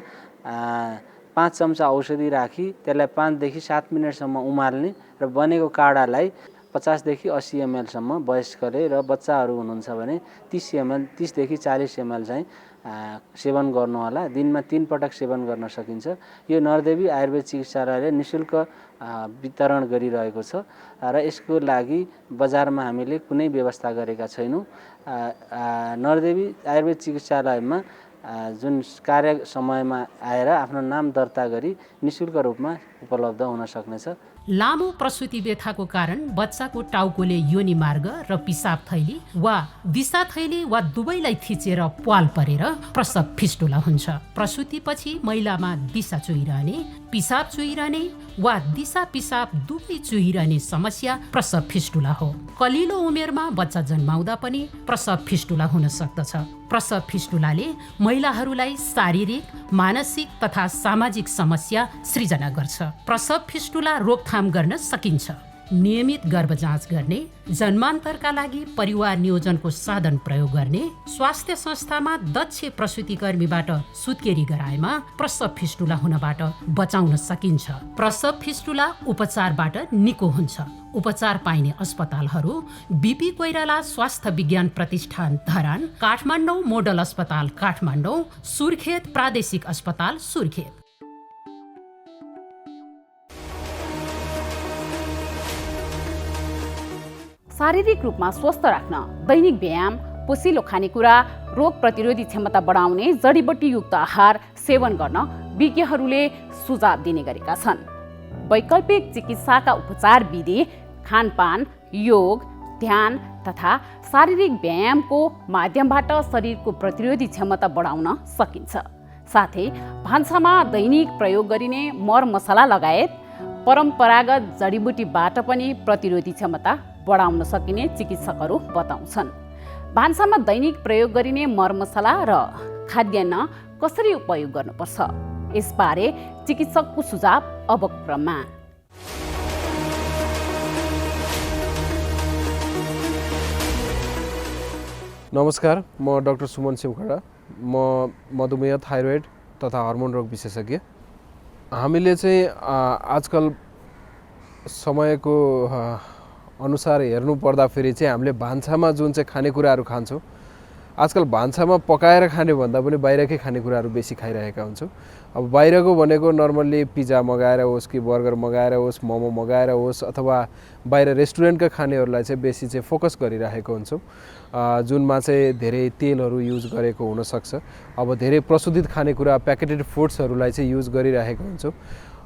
5 चम्चा औषधि राखी त्यसलाई 5 देखि 7 मिनटसम्म उमाल्ने र बनेको काडालाई 50 देखि 80 ml-सम्म वयस्कले र बच्चाहरू हुनुहुन्छ भने 30 देखि 40 ml चाहिँ सेवन गर्नुहोला। दिनमा 3 पटक सेवन गर्न सकिन्छ। यो नरदेवी आयुर्वेद चिकित्सालयले निःशुल्क वितरण गरिरहेको छ र यसको लागि बजारमा हामीले कुनै व्यवस्था गरेका छैनौँ। नरदेवी आयुर्वेद चिकित्सालयमा जुन कार्य समयमा आएर आफ्नो नाम दर्ता गरी निःशुल्क रूपमा उपलब्ध हुन सक्नेछ। लामो प्रसुति व्यथाको कारण बच्चाको टाउकोले योनि मार्ग र पिसाब थैली वा दिशा थैली वा दुवैलाई थिचेर प्वाल परेर प्रसव फिस्टुला हुन्छ। प्रसुतिपछि महिलामा दिशा चुहिरहने, पिसाब चुहिरहने वा दिशा पिसाब दुवै चुहिरहने समस्या प्रसव फिस्टुला हो। कलिलो उमेरमा बच्चा जन्माउँदा पनि प्रसव फिस्टुला हुन सक्दछ। प्रसव फिस्टुलाले महिलाहरूलाई शारीरिक, मानसिक तथा सामाजिक समस्या सृजना गर्छ। प्रसव फिस्टुला रोकथाम गर्न सकिन्छ। नियमित गर्भ जाँच गर्ने, जन्मान्तरका लागि परिवार नियोजनको साधन प्रयोग गर्ने, स्वास्थ्य संस्थामा दक्ष प्रसुतिकर्मीबाट सुत्केरी गराएमा प्रसव फिस्टुला हुनबाट बचाउन सकिन्छ। प्रसव फिस्टुला उपचारबाट निको हुन्छ। उपचार पाइने अस्पतालहरू बीपी कोइराला स्वास्थ्य विज्ञान प्रतिष्ठान धरान, काठमाडौँ मोडल अस्पताल काठमाडौँ, सुर्खेत प्रादेशिक अस्पताल सुर्खेत। शारीरिक रूपमा स्वस्थ राख्न दैनिक व्यायाम, पोषिलो खानेकुरा, रोग प्रतिरोधी क्षमता बढाउने जडीबुटीयुक्त आहार सेवन गर्न विज्ञहरूले सुझाव दिने गरेका छन्। वैकल्पिक चिकित्साका उपचार विधि खानपान, योग, ध्यान, तथा शारीरिक व्यायामको माध्यमबाट शरीरको प्रतिरोधी क्षमता बढाउन सकिन्छ। साथै भान्सामा दैनिक प्रयोग गरिने मरमसला लगायत परम्परागत जडीबुटीबाट पनि प्रतिरोधी क्षमता बढाउन सकिने चिकित्सकहरू बताउँछन्। भान्सामा दैनिक प्रयोग गरिने मरमसला र खाद्यान्न कसरी उपयोग गर्नुपर्छ, यसबारे चिकित्सकको सुझाव अबको क्रममा। नमस्कार, म डाक्टर सुमन सिमखडा। म मधुमेह, थाइरोइड तथा हर्मोन रोग विशेषज्ञ। हामीले चाहिँ आजकल समयको अनुसार हेर्नु पर्दाखेरि चाहिँ हामीले भान्सामा जुन चाहिँ खानेकुराहरू खान्छौँ, आजकल भान्सामा पकाएर खाने भन्दा पनि बाहिरकै खानेकुराहरू बेसी खाइरहेका हुन्छौँ। अब बाहिरको भनेको नर्मल्ली पिज्जा मगाएर होस् कि बर्गर मगाएर होस्, मोमो मगाएर होस्, अथवा बाहिर रेस्टुरेन्टका खानेहरूलाई चाहिँ बेसी चाहिँ फोकस गरिरहेको हुन्छौँ, जुनमा चाहिँ धेरै तेलहरू युज गरेको हुनसक्छ। अब धेरै प्रशोधित खानेकुरा, प्याकेटेड फुड्सहरूलाई चाहिँ युज गरिरहेको हुन्छौँ।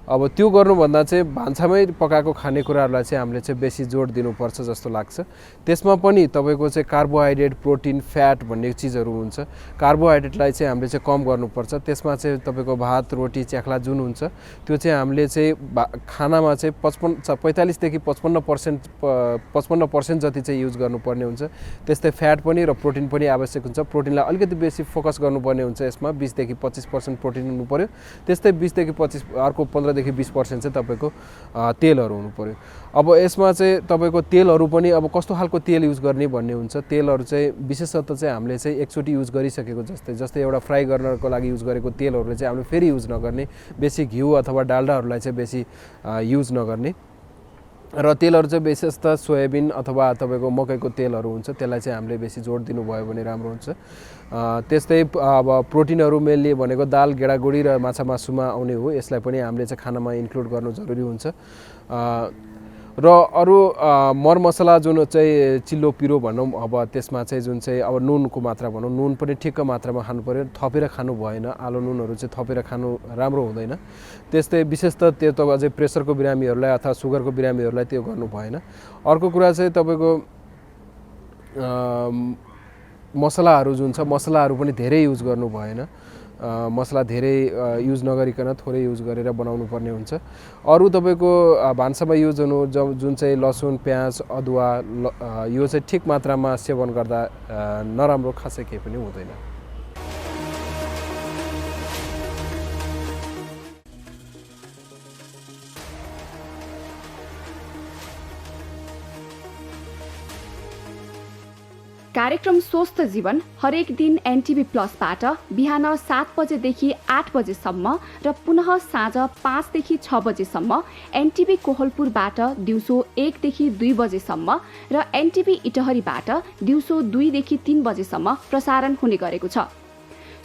अब त्यो गर्नुभन्दा चाहिँ भान्सामै पकाएको खानेकुराहरूलाई चाहिँ हामीले चाहिँ बेसी जोड दिनुपर्छ जस्तो लाग्छ। त्यसमा पनि तपाईँको चाहिँ कार्बोहाइड्रेट, प्रोटिन, फ्याट भन्ने चिजहरू हुन्छ। कार्बोहाइड्रेटलाई चाहिँ हामीले चाहिँ कम गर्नुपर्छ। त्यसमा चाहिँ तपाईँको भात, रोटी, च्याख्ला जुन हुन्छ त्यो चाहिँ हामीले चाहिँ खानामा चाहिँ 45 देखि 55% जति चाहिँ युज गर्नुपर्ने हुन्छ। त्यस्तै फ्याट पनि र प्रोटिन पनि आवश्यक हुन्छ। प्रोटिनलाई अलिकति बेसी फोकस गर्नुपर्ने हुन्छ। यसमा 20 देखि 25% प्रोटिन हुनु पर्यो। त्यस्तै 20 देखि 25 अर्को 15 देखि 20% चाहिँ तपाईँको तेलहरू हुनु पर्यो। अब यसमा चाहिँ तपाईँको तेलहरू पनि अब कस्तो खालको तेल युज गर्ने भन्ने हुन्छ। तेलहरू चाहिँ विशेषतः चाहिँ हामीले चाहिँ एकचोटि युज गरिसकेको जस्तै एउटा फ्राई गर्नको लागि युज गरेको तेलहरूले चाहिँ हामीले फेरि युज नगर्ने, बेसी घिउ अथवा डाल्डाहरूलाई चाहिँ बेसी युज नगर्ने। र तेलहरू चाहिँ विशेषतः सोयाबिन अथवा तपाईँको मकैको तेलहरू हुन्छ, त्यसलाई चाहिँ हामीले बेसी जोड दिनुभयो भने राम्रो हुन्छ। त्यस्तै अब प्रोटिनहरू मेनली भनेको दाल, गेडागुडी र माछा मासुमा आउने हो। यसलाई पनि हामीले चाहिँ खानामा इन्क्लुड गर्नु जरुरी हुन्छ। र अरू मरमसला जुन चाहिँ चिल्लो पिरो भनौँ, अब त्यसमा चाहिँ जुन चाहिँ अब नुनको मात्रा भनौँ, नुन पनि ठिक्क मात्रामा खानु पर्यो। थपेर खानु भएन। आलो नुनहरू चाहिँ थपेर खानु राम्रो हुँदैन। त्यस्तै विशेषतः त्यो त अझै प्रेसरको बिरामीहरूलाई अथवा सुगरको बिरामीहरूलाई त्यो गर्नु भएन। अर्को कुरा चाहिँ तपाईँको मसलाहरू जुन छ, मसलाहरू पनि धेरै युज गर्नु भएन। मसला धेरै युज नगरिकन थोरै युज गरेर बनाउनु पर्ने हुन्छ। अरू तपाईँको भान्सामा युज हुनु जुन चाहिँ लसुन, प्याज, अदुवा, यो चाहिँ ठिक मात्रामा सेवन गर्दा नराम्रो खासै केही पनि हुँदैन। कार्यक्रम स्वस्थ जीवन हरेक दिन एनटिभी प्लसबाट बिहान 7 बजेदेखि 8 बजेसम्म र पुनः साँझ 5 देखि 6 बजेसम्म, एनटिभी कोहलपुरबाट दिउँसो 1 देखि 2 बजेसम्म र एनटिभी इटहरीबाट दिउँसो 2 देखि 3 बजेसम्म प्रसारण हुने गरेको छ।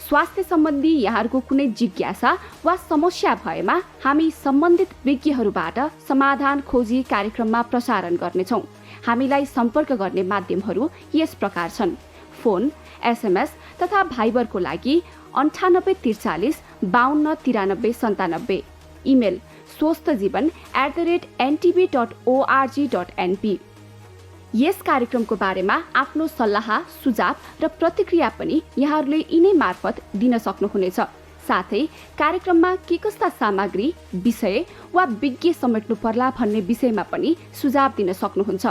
स्वास्थ्य सम्बन्धी यहाँहरूको कुनै जिज्ञासा वा समस्या भएमा हामी सम्बन्धित विज्ञहरूबाट समाधान खोजी कार्यक्रममा प्रसारण गर्नेछौँ। हामीलाई सम्पर्क गर्ने माध्यमहरू यस प्रकार छन्: फोन, एसएमएस तथा भाइबरको लागि 9843 52 93 97, इमेल swasthjivan@ntv.org.np। यस कार्यक्रमको बारेमा आफ्नो सल्लाह, सुझाव र प्रतिक्रिया पनि यहाँहरूले यिनै मार्फत दिन सक्नुहुनेछ। साथै कार्यक्रममा के कस्ता सामग्री, विषय वा विज्ञ समेट्नु पर्ला भन्ने विषयमा पनि सुझाव दिन सक्नुहुन्छ।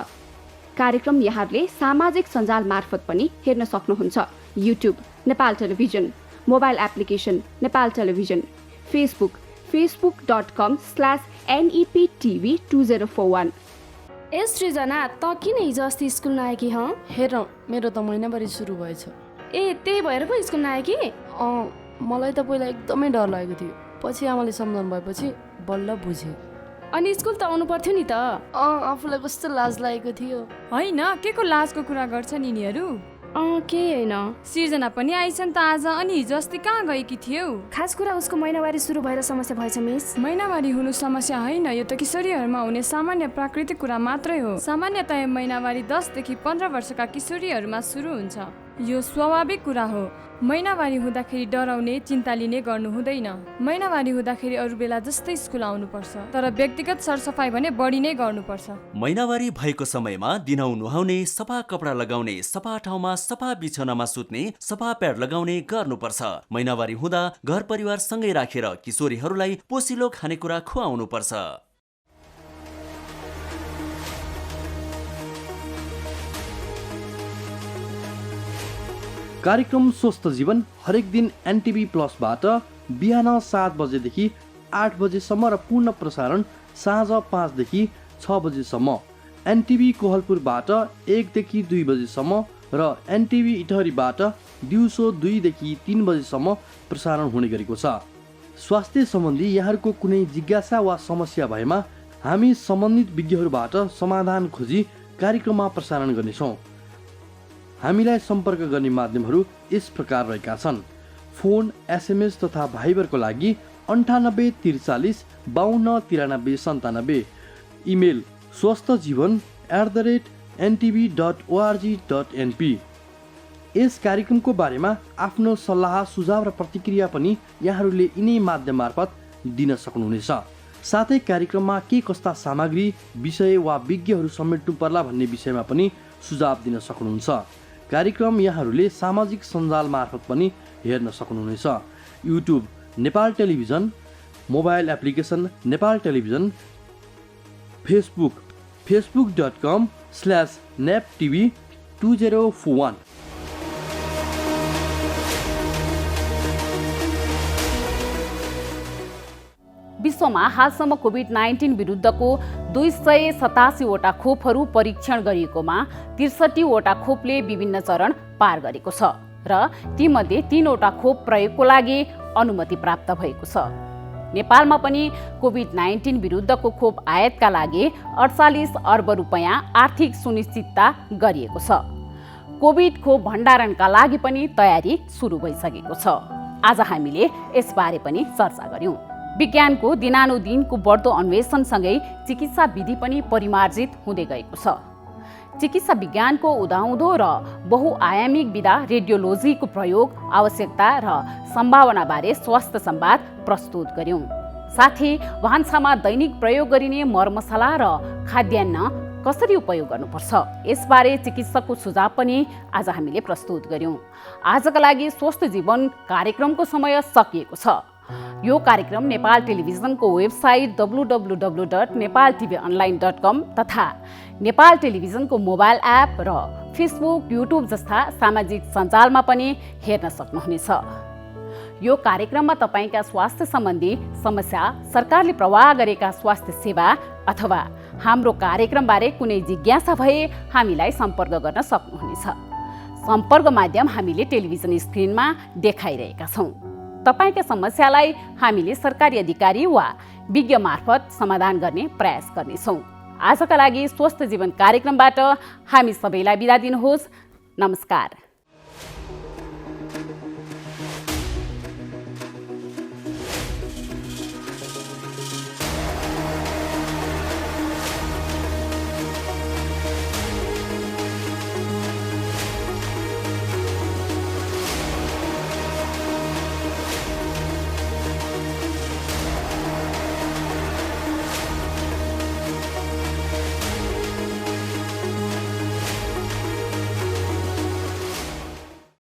कार्यक्रम यहाँहरूले सामाजिक सञ्जाल मार्फत पनि हेर्न सक्नुहुन्छ। YouTube Nepal television, mobile application Nepal television, Facebook facebook.com/neptv2041। ए सृजना, त किन हिजो अस्ति स्कुल नआएकी? हेर, मेरो त महिनाभरि सुरु भएछ। ए, त्यही भएर पो स्कुल नआएकी? मलाई त पहिला एकदमै डर लागेको थियो। पछि आमाले सम्झाउनु भएपछि बल्ल बुझेँ। अनि स्कुल त आउनु पर्थ्यो नि त। आफूलाई कस्तो लाज लागेको थियो। होइन, के को लाजको कुरा गर्छन् यिनीहरू? केही होइन। सृजना पनि आइछन् त आज। अनि हिजो अस्ति कहाँ गएकी थियौ? खास कुरा उसको महिनावारी सुरु भएर समस्या भएछ मिस। महिनावारी हुनु समस्या होइन, यो त किशोरीहरूमा हुने सामान्य प्राकृतिक कुरा मात्रै हो। सामान्यतया महिनावारी 10 देखि 15 वर्षका किशोरीहरूमा सुरु हुन्छ। यो स्वाभाविक कुरा हो। महिनावारी हुँदाखेरि डराउने चिन्ता लिने गर्नु हुँदैन। महिनावारी हुँदाखेरि अरू बेला जस्तै स्कुल आउनुपर्छ, तर व्यक्तिगत सरसफाइ भने बढी नै गर्नुपर्छ। महिनावारी भएको समयमा दिनौ नुहाउने, सफा कपडा लगाउने, सफा ठाउँमा सफा बिछौनामा सुत्ने, सफा प्याड लगाउने गर्नुपर्छ। महिनावारी हुँदा घर परिवार सँगै राखेर किशोरीहरूलाई पोसिलो खानेकुरा खुवाउनुपर्छ। कार्यक्रम स्वस्थ जीवन हरेक दिन एनटिभी प्लसबाट बिहान 7 बजेदेखि 8 बजेसम्म र पूर्ण प्रसारण साँझ 5 देखि 6 बजेसम्म, एनटिभी कोहलपुरबाट 1 देखि 2 बजेसम्म र एनटिभी इटहरीबाट दिउँसो 2 देखि 3 बजेसम्म प्रसारण हुने गरेको छ। स्वास्थ्य सम्बन्धी यहाँहरूको कुनै जिज्ञासा वा समस्या भएमा हामी सम्बन्धित विज्ञहरूबाट समाधान खोजी कार्यक्रममा प्रसारण गर्नेछौँ। हामीलाई सम्पर्क गर्ने माध्यमहरू यस प्रकार रहेका छन्। फोन, एसएमएस तथा भाइबरको लागि 98 43 52 93 97, इमेल swasthjivan@ntv.org.np। यस कार्यक्रमको बारेमा आफ्नो सल्लाह, सुझाव र प्रतिक्रिया पनि यहाँहरूले यिनै माध्यम मार्फत दिन सक्नुहुनेछ। साथै कार्यक्रममा के कस्ता सामग्री, विषय वा विज्ञहरू समेट्नु पर्ला भन्ने विषयमा पनि सुझाव दिन सक्नुहुन्छ। कार्यक्रम यहाँहरूले सामाजिक सञ्जाल मार्फत पनि हेर्न सक्नुहुनेछ। YouTube Nepal television, mobile application Nepal television, Facebook facebook.com/neptv2041। विश्वमा हालसम्म कोभिड-19 विरुद्धको 287 वटा खोपहरू परीक्षण गरिएकोमा 63 वटा खोपले विभिन्न चरण पार गरेको छ र तीमध्ये 3 वटा खोप प्रयोगको लागि अनुमति प्राप्त भएको छ। नेपालमा पनि कोभिड-19 विरुद्धको खोप आयातका लागि 48 अर्ब रुपैयाँ आर्थिक सुनिश्चितता गरिएको छ। कोभिड खोप भण्डारणका लागि पनि तयारी सुरु भइसकेको छ। आज हामीले यसबारे पनि चर्चा गर्यौं। विज्ञानको दिनानुदिनको बढ्दो अन्वेषणसँगै चिकित्सा विधि पनि परिमार्जित हुँदै गएको छ। चिकित्सा विज्ञानको उदाउँदो र बहुआयामिक विधा रेडियोलोजीको प्रयोग, आवश्यकता र सम्भावनाबारे स्वास्थ्य संवाद प्रस्तुत गर्यौं। साथै भान्सामा दैनिक प्रयोग गरिने मरमसला र खाद्यान्न कसरी उपयोग गर्नुपर्छ यसबारे चिकित्सकको सुझाव पनि आज हामीले प्रस्तुत गर्यौं। आजका लागि स्वस्थ जीवन कार्यक्रमको समय सकिएको छ। यो कार्यक्रम नेपाल टेलिभिजनको वेबसाइट www.nepaltvonline.com तथा नेपाल टेलिभिजनको मोबाइल एप र फेसबुक, युट्युब जस्ता सामाजिक सञ्जालमा पनि हेर्न सक्नुहुनेछ। यो कार्यक्रममा तपाईका स्वास्थ्य सम्बन्धी समस्या, सरकारले प्रवाह गरेका स्वास्थ्य सेवा अथवा हाम्रो कार्यक्रमबारे कुनै जिज्ञासा भए हामीलाई सम्पर्क गर्न सक्नुहुनेछ। सम्पर्क माध्यम हामीले टेलिभिजन स्क्रिनमा देखाइरहेका छौँ। तपाईका समस्यालाई हामीले सरकारी अधिकारी वा विज्ञ मार्फत समाधान गर्ने प्रयास गर्नेछौँ। आजका लागि स्वस्थ जीवन कार्यक्रमबाट हामी सबैलाई बिदा दिनुहोस्। नमस्कार।